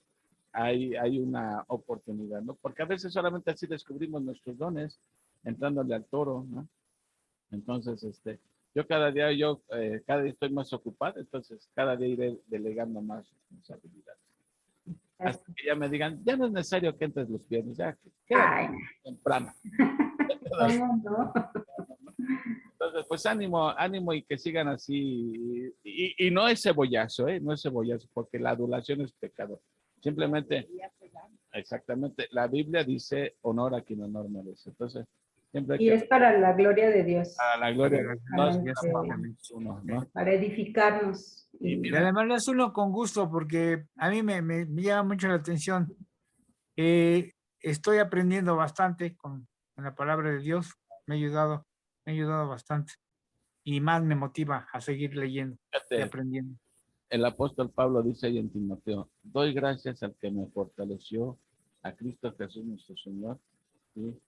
Hay una oportunidad, ¿no? Porque a veces solamente así descubrimos nuestros dones, entrándole al toro, ¿no? Entonces, yo cada día estoy más ocupado, entonces cada día iré delegando más responsabilidades. Hasta que ya me digan, ya no es necesario que entres los viernes, ya queda temprano. ¿Cómo no? Entonces, pues ánimo y que sigan así. Y no es cebollazo, no es cebollazo, porque la adulación es pecado. Simplemente, exactamente, la Biblia dice honor a quien honor merece. Entonces, siempre hay Y que es para la gloria de Dios, para la gloria de para, Dios, uno, ¿no? para edificarnos. Y Y Y además lo hace uno con gusto porque a mí me llama mucho la atención. Estoy aprendiendo bastante con la palabra de Dios. Me ha ayudado bastante. Y más me motiva a seguir leyendo y Fíjate, aprendiendo. el apóstol Pablo dice ahí en Timoteo, doy gracias al que me fortaleció, a Cristo Jesús nuestro Señor, ¿sí?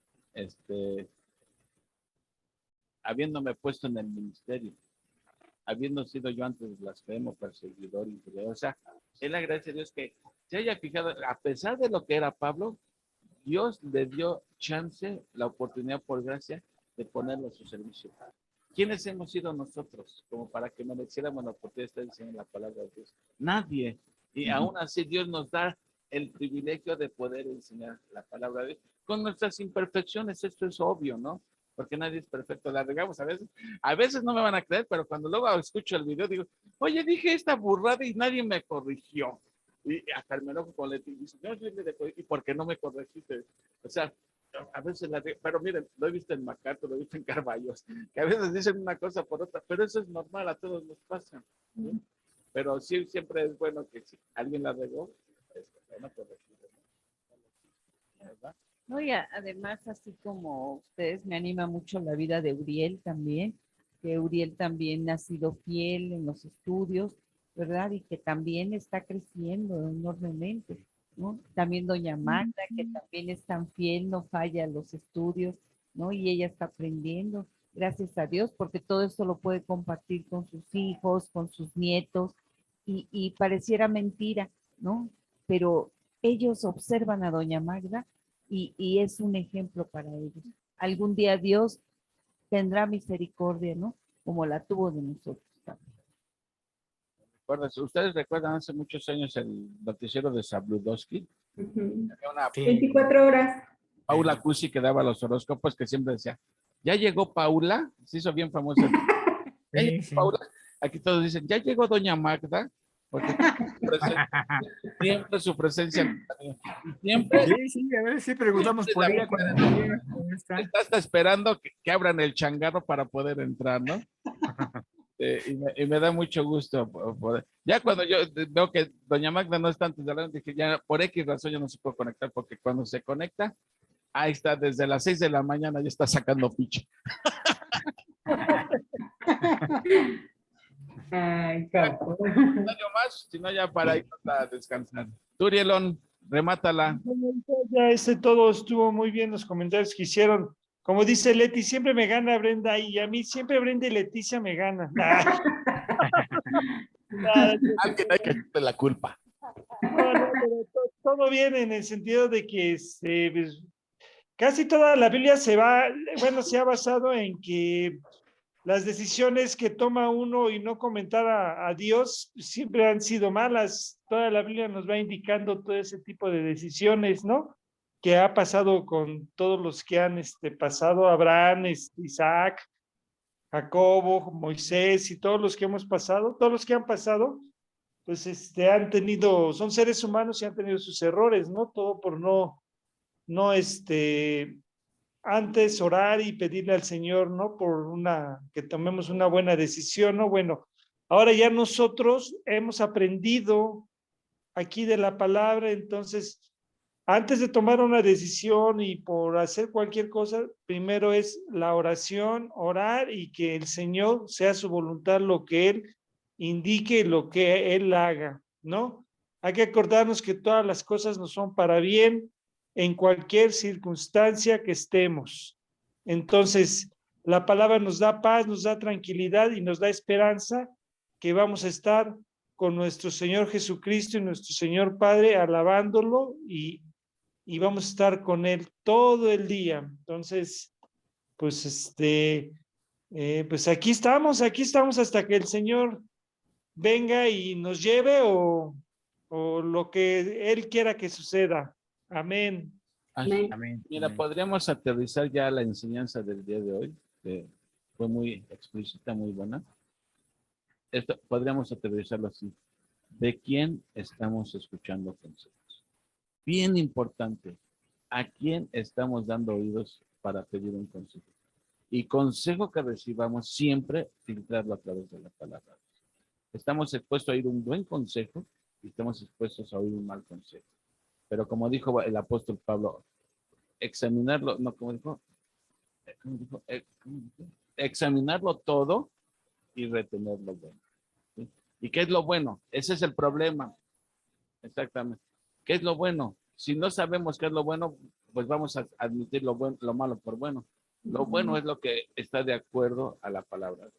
Habiéndome puesto en el ministerio, habiendo sido yo antes blasfemo, perseguidor, injurio. O sea, él agradece a Dios que se haya fijado, a pesar de lo que era Pablo, Dios le dio chance, la oportunidad por gracia de ponerlo a su servicio. ¿Quiénes hemos sido nosotros como para que mereciéramos la oportunidad de estar diciendo la palabra de Dios? Nadie. Y aún así Dios nos da el privilegio de poder enseñar la palabra de Dios. Con nuestras imperfecciones, esto es obvio, ¿no? Porque nadie es perfecto, la regamos a veces no me van a creer, pero cuando luego escucho el video digo, oye, dije esta burrada y nadie me corrigió. Y hasta el menor con Leti dice, no, ¿y por qué no me corregiste? O sea, a veces pero miren, lo he visto en Macato, lo he visto en Carballos, que a veces dicen una cosa por otra, pero eso es normal, a todos nos pasa, ¿sí? Pero sí, siempre es bueno que si alguien la regó, bueno, corregirlo, ¿no? ¿Verdad? No, y además, así como ustedes, me anima mucho la vida de Uriel también, que Uriel también ha sido fiel en los estudios, ¿verdad? Y que también está creciendo enormemente, ¿no? También doña Magda, que también es tan fiel, no falla los estudios, ¿no? Y ella está aprendiendo, gracias a Dios, porque todo esto lo puede compartir con sus hijos, con sus nietos, y pareciera mentira, ¿no? Pero ellos observan a doña Magda y es un ejemplo para ellos. Algún día Dios tendrá misericordia, ¿no? Como la tuvo de nosotros también. ¿Ustedes recuerdan hace muchos años el noticiero de Sabludowski? Ujú. Había una Sí. 24 horas. Paula Cusi que daba los horóscopos que siempre decía, ya llegó Paula, se hizo bien famosa. Ya Sí, llegó sí. Paula. Aquí todos dicen, ya llegó doña Magda, porque siempre su presencia, siempre Sí, a ver si preguntamos por ella cuando llegue, ¿cómo está? está hasta esperando que abran el changarro para poder entrar, ¿no? Y me da mucho gusto. Ya cuando yo veo que doña Magda no está antes de hablar, dije, ya por X razón yo no se puede conectar, porque cuando se conecta, ahí está, desde las 6 de la mañana ya está sacando picha. Ay, capo. Un año más, si no ya para ir a descansar. Turielón, remátala. Ya todo estuvo muy bien, los comentarios que hicieron. Como dice Leti, siempre me gana Brenda y a mí siempre Brenda y Leticia me ganan. Alguien hay que echarle la culpa. No, pero todo bien en el sentido de que pues, casi toda la Biblia se ha basado en que las decisiones que toma uno y no comentar a Dios siempre han sido malas. Toda la Biblia nos va indicando todo ese tipo de decisiones, ¿no? Que ha pasado con todos los que han pasado, Abraham, Isaac, Jacobo, Moisés y todos los que hemos pasado, todos los que han pasado, pues son seres humanos y han tenido sus errores, ¿no? Todo por no antes orar y pedirle al Señor, ¿no? Que tomemos una buena decisión, ¿no? Bueno, Ahora ya nosotros hemos aprendido aquí de la palabra, entonces, antes de tomar una decisión y por hacer cualquier cosa, primero es la oración, orar y que el Señor sea su voluntad lo que Él indique, lo que Él haga, ¿no? Hay que acordarnos que todas las cosas nos son para bien en cualquier circunstancia que estemos. Entonces, la palabra nos da paz, nos da tranquilidad y nos da esperanza que vamos a estar con nuestro Señor Jesucristo y nuestro Señor Padre alabándolo y vamos a estar con Él todo el día. Entonces, pues pues aquí estamos hasta que el Señor venga y nos lleve o lo que Él quiera que suceda. Amén. Amén. Amén. Mira, Amén. podríamos aterrizar ya la enseñanza del día de hoy, que fue muy explícita, muy buena. Esto podríamos aterrizarlo así. ¿De quién estamos escuchando consejos? Bien importante. ¿A quién estamos dando oídos para pedir un consejo? Y consejo que recibamos siempre filtrarlo a través de la palabra. Estamos expuestos a oír un buen consejo y estamos expuestos a oír un mal consejo. Pero como dijo el apóstol Pablo, examinarlo, no, como dijo, examinarlo todo y retener lo bueno. ¿Sí? ¿Y qué es lo bueno? Ese es el problema. Exactamente. ¿Qué es lo bueno? Si no sabemos qué es lo bueno, pues vamos a admitir lo bueno, lo malo por bueno. Lo bueno es lo que está de acuerdo a la palabra.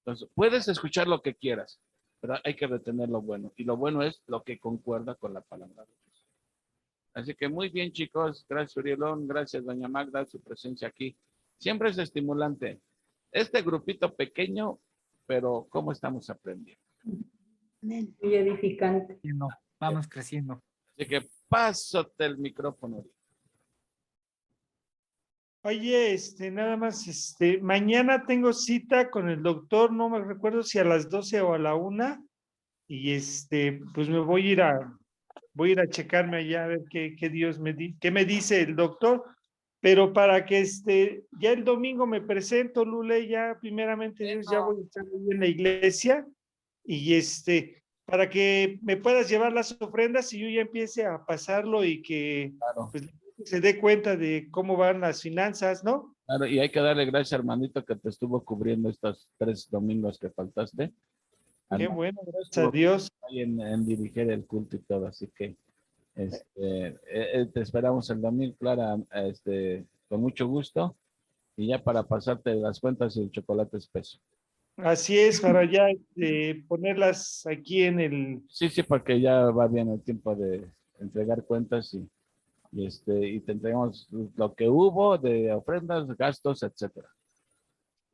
Entonces, puedes escuchar lo que quieras, pero hay que retener lo bueno. Y lo bueno es lo que concuerda con la palabra. Así que muy bien, chicos. Gracias, Urielón. Gracias, doña Magda, su presencia aquí. Siempre es estimulante. Este grupito pequeño, pero ¿cómo estamos aprendiendo? Amén. Muy edificante. Vamos creciendo. Así que pásate el micrófono. Oye, nada más, mañana tengo cita con el doctor, no me recuerdo si a las 12 o a la 1, y pues me voy a ir a checarme allá a ver qué Dios qué me dice el doctor, pero para que ya el domingo me presento, Lule, ya primeramente Dios, ya voy a estar ahí en la iglesia, y para que me puedas llevar las ofrendas y yo ya empiece a pasarlo y que Claro. pues, se dé cuenta de cómo van las finanzas, ¿no? Claro, y hay que darle gracias, hermanito, que te estuvo cubriendo estos 3 domingos que faltaste. Qué bueno, gracias a Dios. Ahí en dirigir el culto y todo, así que te esperamos el domingo, Clara, con mucho gusto, y ya para pasarte las cuentas y el chocolate espeso. Así es, para ya ponerlas aquí en el... Sí, porque ya va bien el tiempo de entregar cuentas y te entregamos lo que hubo de ofrendas, gastos, etcétera.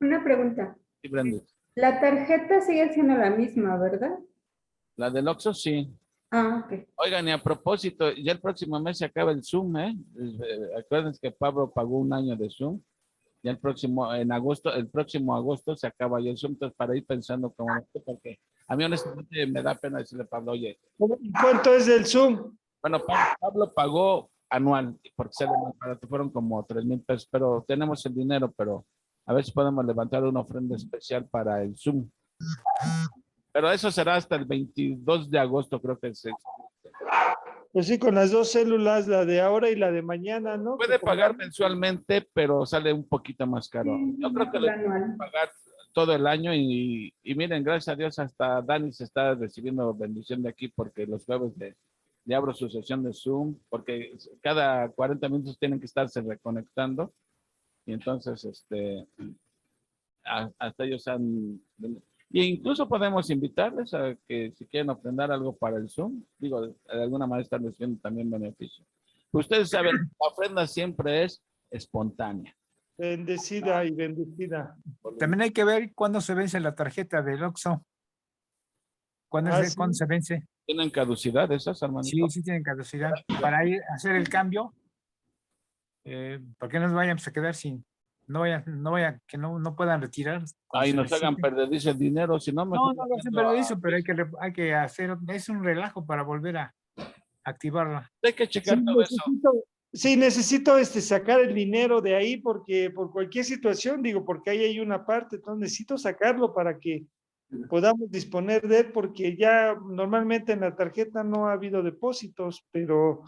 Una pregunta. Sí, Brenda. La tarjeta sigue siendo la misma, ¿verdad? La del Oxxo, sí. Ah, ok. Oigan, y a propósito, ya el próximo mes se acaba el Zoom, ¿eh? Acuérdense que Pablo pagó 1 año de Zoom. Ya el próximo agosto se acaba ya el Zoom, entonces para ir pensando como esto, porque a mí honestamente me da pena decirle a Pablo, oye, ¿Cuánto es del Zoom? bueno, Pablo pagó anual, porque sale más barato, fueron como 3,000 pesos, pero tenemos el dinero, pero a ver si podemos levantar una ofrenda especial para el Zoom. Pero eso será hasta el 22 de agosto, creo que es. Pues sí, con las 2 células, la de ahora y la de mañana, ¿no? Puede pagar mensualmente, pero sale un poquito más caro. Yo creo que le pueden pagar todo el año y miren, gracias a Dios hasta Dani se está recibiendo bendición de aquí porque los jueves le abro su sesión de Zoom porque cada 40 minutos tienen que estarse reconectando y entonces hasta ellos han... Y incluso podemos invitarles a que si quieren ofrendar algo para el Zoom, digo, de alguna manera están recibiendo también beneficio. Ustedes saben, la ofrenda siempre es espontánea. Bendecida y bendecida. También hay que ver cuándo se vence la tarjeta del Oxxo. ¿Cuándo se vence? ¿Tienen caducidad esas, hermanito? Sí, tienen caducidad. Para ir a hacer el cambio, ¿por qué nos vayamos a quedar sin? No vaya, que no puedan retirar. Ahí nos hagan perder el dinero, si no... No lo hacen perder eso, pero hay que hacer, es un relajo para volver a activarla. Hay que checar todo eso. Sí, necesito sacar el dinero de ahí porque por cualquier situación, digo, porque ahí hay una parte, entonces necesito sacarlo para que podamos disponer de él, porque ya normalmente en la tarjeta no ha habido depósitos, pero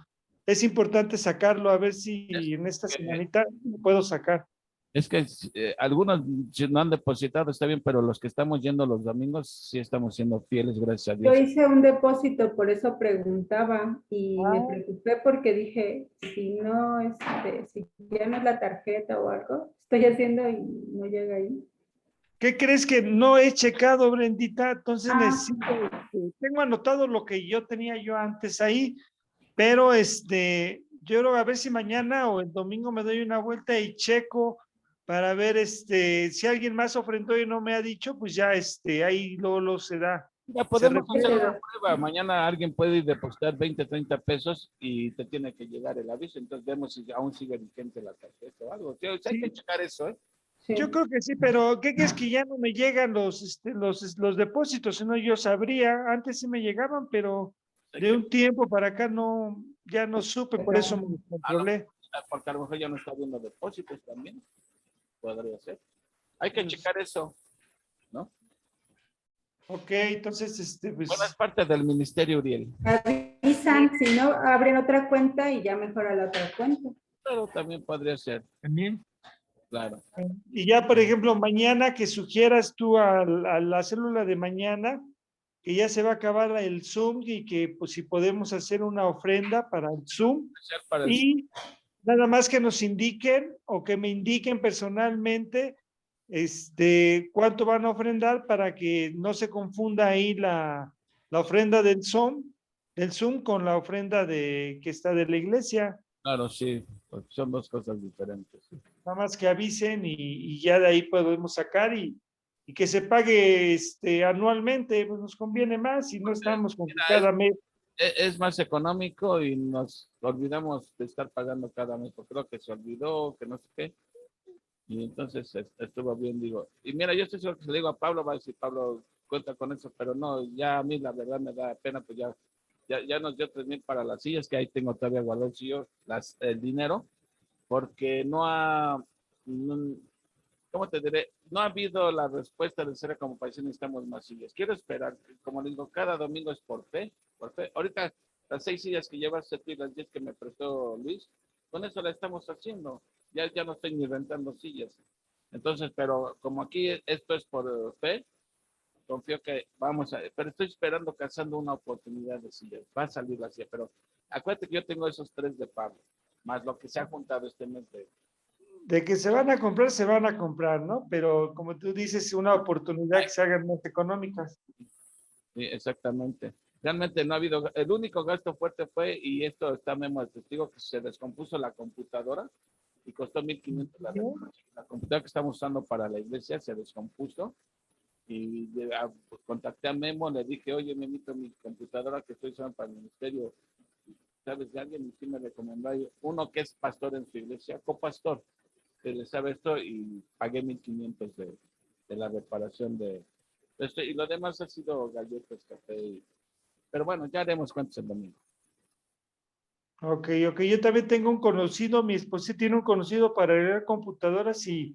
es importante sacarlo, a ver si en esta semanita lo puedo sacar. Es que algunos si no han depositado, está bien, pero los que estamos yendo los domingos, sí estamos siendo fieles, gracias a Yo Dios. hice un depósito, por eso preguntaba y me Ah. preocupé porque dije, si no, si ya no es la tarjeta o algo, estoy haciendo y no llega ahí. ¿Qué crees que no he checado, Brendita? Entonces Ah. necesito, tengo anotado lo que yo tenía yo antes ahí, pero yo creo a ver si mañana o el domingo me doy una vuelta y checo para ver si alguien más ofrendó y no me ha dicho, pues ya ahí luego se da. Ya Se podemos repite. hacer una prueba. Mañana alguien puede ir depositar 20, 30 pesos y te tiene que llegar el aviso. Entonces vemos si aún sigue vigente la tarjeta o algo. O sea, hay Sí. que checar eso, ¿eh? Sí. Yo creo que sí, pero ¿qué crees que ya no me llegan los depósitos? Si no, yo sabría. Antes sí me llegaban, pero de un tiempo para acá no, ya no supe, por eso me controlé. Porque a lo mejor ya no está habiendo depósitos también. Podría ser. Hay que checar eso, ¿no? Ok, entonces, pues, Bueno, es parte del ministerio, Uriel. Avisan, si no, abren otra cuenta y ya mejora la otra cuenta. Pero también podría ser, También. claro. y ya, por ejemplo, mañana que sugieras tú a la célula de mañana, que ya se va a acabar el Zoom y que pues si podemos hacer una ofrenda para el Zoom Ser para el- y nada más que nos indiquen o que me indiquen personalmente cuánto van a ofrendar para que no se confunda ahí la ofrenda del Zoom con la ofrenda que está de la iglesia. Claro, sí, porque son dos cosas diferentes. Nada más que avisen y ya de ahí podemos sacar y que se pague anualmente, pues nos conviene más y no estamos con que cada mes. Es más económico y nos olvidamos de estar pagando cada mes, porque creo que se olvidó, que no sé qué. Y entonces estuvo bien, digo. Y mira, yo estoy seguro que se le digo a Pablo, va a decir, Pablo, cuenta con eso, pero no, ya a mí la verdad me da pena, pues ya nos dio 3,000 para las sillas, que ahí tengo todavía guardado el dinero, porque ¿cómo te diré? No ha habido la respuesta de ser como país, necesitamos más sillas. Quiero esperar, como les digo, cada domingo es por fe, por fe. Ahorita las 6 sillas que llevas y las 10 que me prestó Luis, con eso la estamos haciendo. Ya no estoy ni rentando sillas. Entonces, pero como aquí esto es por fe, confío que pero estoy esperando cazando una oportunidad de sillas. Va a salir la silla, pero acuérdate que yo tengo esos 3 de pago, más lo que se ha juntado este mes De que se van a comprar, ¿no? Pero como tú dices, una oportunidad que se hagan más económicas. Sí, exactamente. Realmente no ha habido, el único gasto fuerte fue, y esto está Memo de testigo, que se descompuso la computadora y costó 1,500 la reparación. La computadora que estamos usando para la iglesia se descompuso y contacté a Memo, le dije, oye, Memito, mi computadora que estoy usando para el ministerio, ¿sabes de alguien? Y sí me recomendó uno que es pastor en su iglesia, copastor, que le sabe esto y pagué 1,500 de la reparación de esto, y lo demás ha sido galletas, café. Pero bueno, ya haremos cuentas el domingo. Ok. Yo también tengo un conocido, mi esposa tiene un conocido para arreglar computadoras y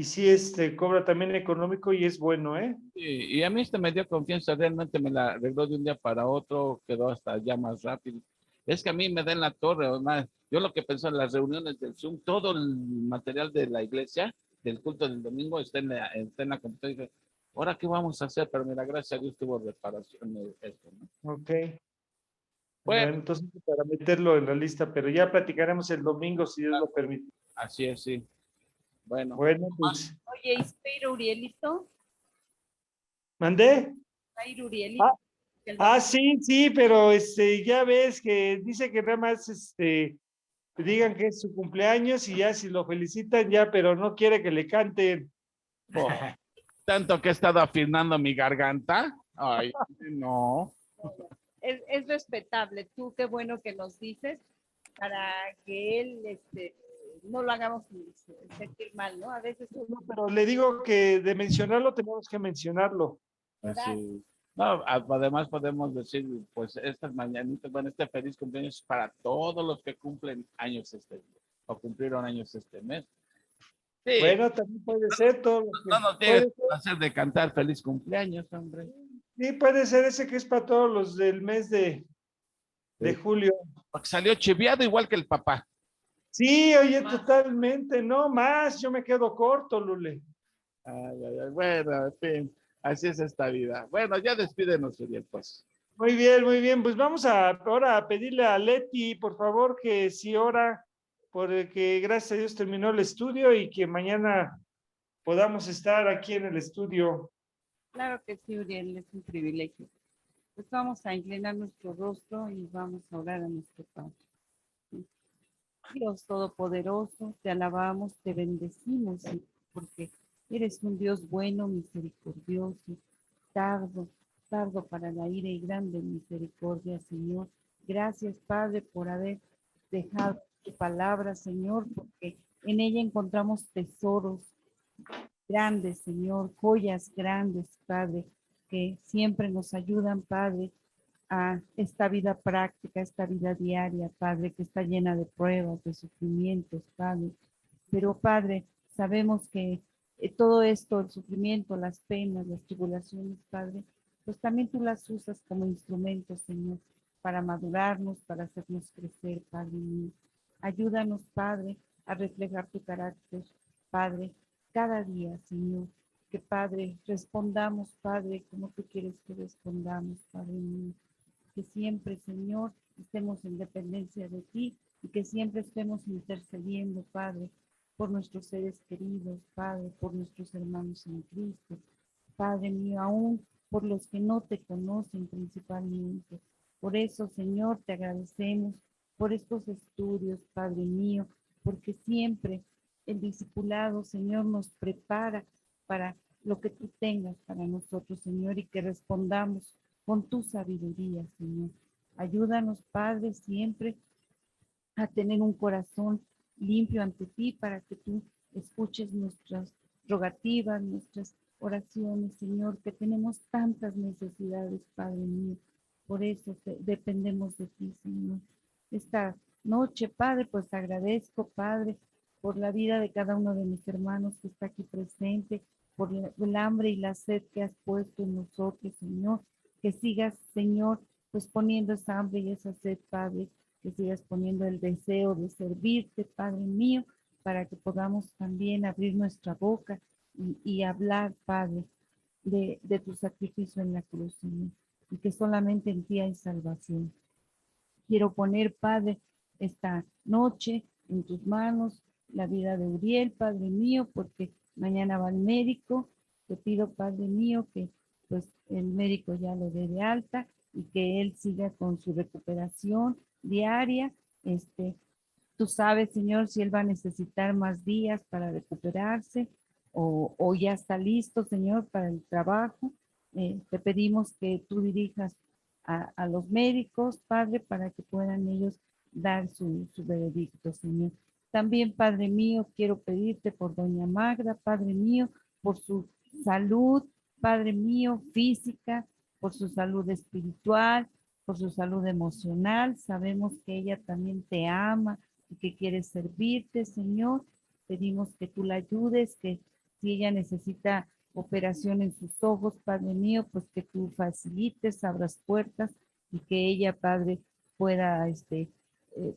sí, cobra también económico y es bueno, ¿eh? Y a mí me dio confianza, realmente me la arregló de un día para otro, quedó hasta ya más rápido. Es que a mí me da en la torre, además, yo lo que pensé en las reuniones del Zoom, todo el material de la iglesia, del culto del domingo, está en la computadora. Y dije, ¿ahora qué vamos a hacer? Pero mira, gracias a Dios tuvo reparación esto, ¿no? Ok. Bueno, Bueno, entonces para meterlo en la lista, pero ya platicaremos el domingo si Dios lo permite. así es, sí. Bueno, Bueno, pues, Oye, ¿y se va a ir Urielito? ¿mandé? ¿Va a ir Urielito? Sí, pero ya ves que dice que nada más digan que es su cumpleaños y ya si lo felicitan ya, pero no quiere que le canten. oh, tanto que he estado afinando mi garganta. Ay, no. Es respetable. Tú, qué bueno que nos dices para que él no lo hagamos sentir mal, ¿no? A veces No, pero le digo que de mencionarlo tenemos que mencionarlo. Así. No, además podemos decir, pues estas mañanitas, bueno, este feliz cumpleaños es para todos los que cumplen años este día, o cumplieron años este mes. Sí, Bueno, también puede ser todo lo que no nos puede tienes que hacer de cantar feliz cumpleaños, hombre. sí, puede ser ese que es para todos los del mes de Sí. julio. Porque salió chiviado igual que el papá. Sí, oye, totalmente, no más, yo me quedo corto, Lule. Ay, ay, ay. Bueno, en fin, así es esta vida. Bueno, ya despídenos, Uriel, pues. Muy bien, pues vamos ahora a pedirle a Leti, por favor, que sí ora, porque gracias a Dios terminó el estudio y que mañana podamos estar aquí en el estudio. Claro que sí, Uriel, es un privilegio. Pues vamos a inclinar nuestro rostro y vamos a orar a nuestro Padre. Dios Todopoderoso, te alabamos, te bendecimos, Señor, porque eres un Dios bueno, misericordioso, tardo, tardo para la ira y grande misericordia, Señor. Gracias, Padre, por haber dejado tu palabra, Señor, porque en ella encontramos tesoros grandes, Señor, joyas grandes, Padre, que siempre nos ayudan, Padre, a esta vida práctica, esta vida diaria, Padre, que está llena de pruebas, de sufrimientos, Padre. Pero, Padre, sabemos que todo esto, el sufrimiento, las penas, las tribulaciones, Padre, pues también tú las usas como instrumentos, Señor, para madurarnos, para hacernos crecer, Padre mío. Ayúdanos, Padre, a reflejar tu carácter, Padre, cada día, Señor. Que, Padre, respondamos, Padre, como tú quieres que respondamos, Padre mío. Que siempre, Señor, estemos en dependencia de ti y que siempre estemos intercediendo, Padre, por nuestros seres queridos, Padre, por nuestros hermanos en Cristo. Padre mío, aún por los que no te conocen principalmente. Por eso, Señor, te agradecemos por estos estudios, Padre mío, porque siempre el discipulado, Señor, nos prepara para lo que tú tengas para nosotros, Señor, y que respondamos con tu sabiduría, Señor. Ayúdanos, Padre, siempre a tener un corazón limpio ante ti para que tú escuches nuestras rogativas, nuestras oraciones, Señor, que tenemos tantas necesidades, Padre mío. Por eso dependemos de ti, Señor. Esta noche, Padre, pues agradezco, Padre, por la vida de cada uno de mis hermanos que está aquí presente, por el hambre y la sed que has puesto en nosotros, Señor. Que sigas, Señor, pues poniendo esa hambre y esa sed, Padre, que sigas poniendo el deseo de servirte, Padre mío, para que podamos también abrir nuestra boca y hablar, Padre, de tu sacrificio en la cruz, Señor, y que solamente en ti hay salvación. Quiero poner, Padre, esta noche en tus manos la vida de Uriel, Padre mío, porque mañana va al médico. Te pido, Padre mío, que pues el médico ya lo dé de alta y que él siga con su recuperación diaria. Tú sabes, Señor, si él va a necesitar más días para recuperarse o ya está listo, Señor, para el trabajo. Te pedimos que tú dirijas a los médicos, Padre, para que puedan ellos dar su veredicto, Señor. También, Padre mío, quiero pedirte por doña Magda, Padre mío, por su salud, Padre mío, física, por su salud espiritual, por su salud emocional. Sabemos que ella también te ama y que quiere servirte, Señor. Pedimos que tú la ayudes, que si ella necesita operación en sus ojos, Padre mío, pues que tú facilites, abras puertas y que ella, Padre, pueda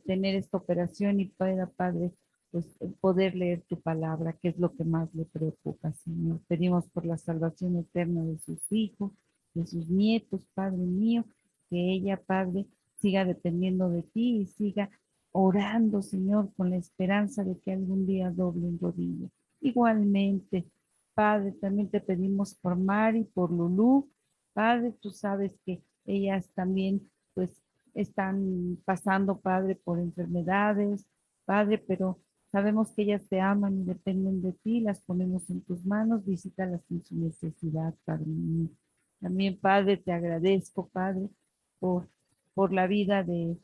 tener esta operación y pueda, Padre, pues poder leer tu palabra, que es lo que más le preocupa, Señor. Pedimos por la salvación eterna de sus hijos, de sus nietos, Padre mío, que ella, Padre, siga dependiendo de ti y siga orando, Señor, con la esperanza de que algún día doble en rodillas. Igualmente, Padre, también te pedimos por Mari, por Lulú. Padre, tú sabes que ellas también, pues, están pasando, Padre, por enfermedades, Padre, pero sabemos que ellas te aman y dependen de ti. Las ponemos en tus manos. Visítalas en su necesidad, Padre mío. También, Padre, te agradezco, Padre, por, por la vida de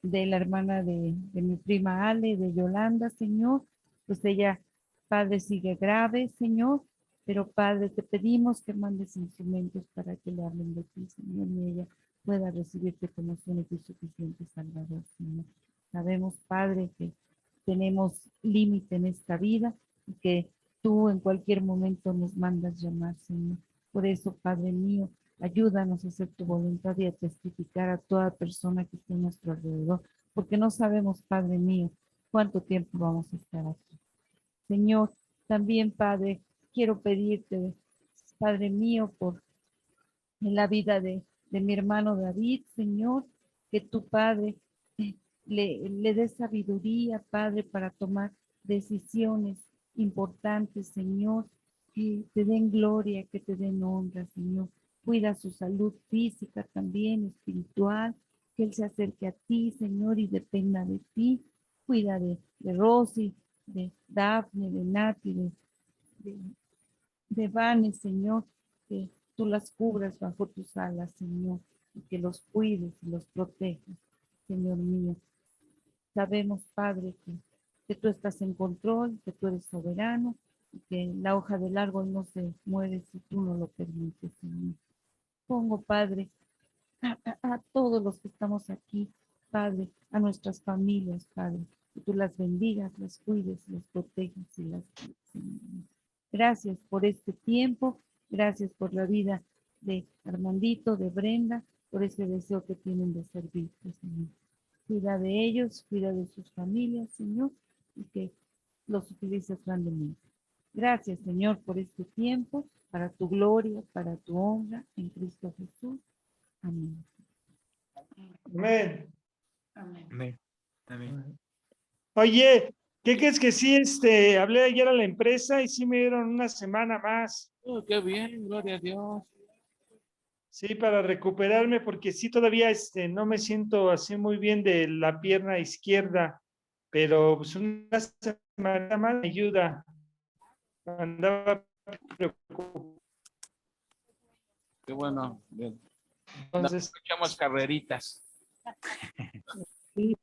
la hermana de mi prima Ale, de Yolanda, Señor. Pues ella, Padre, sigue grave, Señor, pero Padre, te pedimos que mandes instrumentos para que le hablen de ti, Señor, y ella pueda recibirte como su único y suficiente Salvador, Señor. Sabemos, Padre, que tenemos límite en esta vida, que tú en cualquier momento nos mandas llamar, Señor. Por eso, Padre mío, ayúdanos a hacer tu voluntad y a testificar a toda persona que esté a nuestro alrededor, porque no sabemos, Padre mío, cuánto tiempo vamos a estar aquí. Señor, también, Padre, quiero pedirte, Padre mío, por en la vida de mi hermano David, Señor, que tu Padre le dé sabiduría, Padre, para tomar decisiones importantes, Señor, que te den gloria, que te den honra, Señor. Cuida su salud física también, espiritual, que Él se acerque a ti, Señor, y dependa de ti. Cuida de Rosy, de Daphne, de Nati, de, de Vane, Señor, que tú las cubras bajo tus alas, Señor, y que los cuides y los protejas, Señor mío. Sabemos, Padre, que tú estás en control, que tú eres soberano, y que la hoja del árbol no se mueve si tú no lo permites, Señor. Pongo, Padre, a todos los que estamos aquí, Padre, a nuestras familias, Padre, que tú las bendigas, las cuides, las protejas y las... Gracias por este tiempo, gracias por la vida de Armandito, de Brenda, por ese deseo que tienen de servirte, Señor. Cuida de ellos, cuida de sus familias, Señor, y que los utilices grandemente. Gracias, Señor, por este tiempo, para tu gloria, para tu honra, en Cristo Jesús. Amén. Amén. Amén. Amén. Oye, ¿qué crees que sí? Hablé ayer a la empresa y sí me dieron una semana más. Oh, qué bien, gloria a Dios. Sí, para recuperarme, porque sí todavía no me siento así muy bien de la pierna izquierda, pero pues una semana más me ayuda. Andaba preocupado. Qué bueno. Bien. Nos Entonces, echamos carreritas. sí,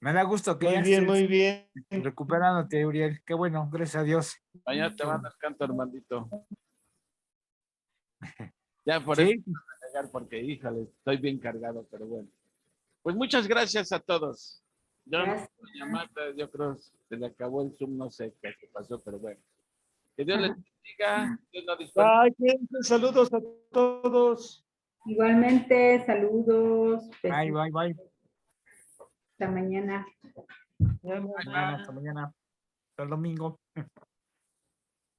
Me da gusto que muy ya bien, estés muy bien. recuperándote, Uriel. Qué bueno, gracias a Dios. Mañana te van al canto, hermanito. Ya por eso Sí, voy a negar, porque, híjole, estoy bien cargado, pero bueno. Pues muchas gracias a todos. Yo no Gracias. doña Marta, yo creo que se le acabó el Zoom, no sé qué pasó, pero bueno. Que Dios les bendiga. Dios nos disperse. Ay, cuídense, saludos a todos. Igualmente, saludos, bye, besitos, bye, bye. hasta mañana. Mañana, hasta mañana. Hasta el domingo.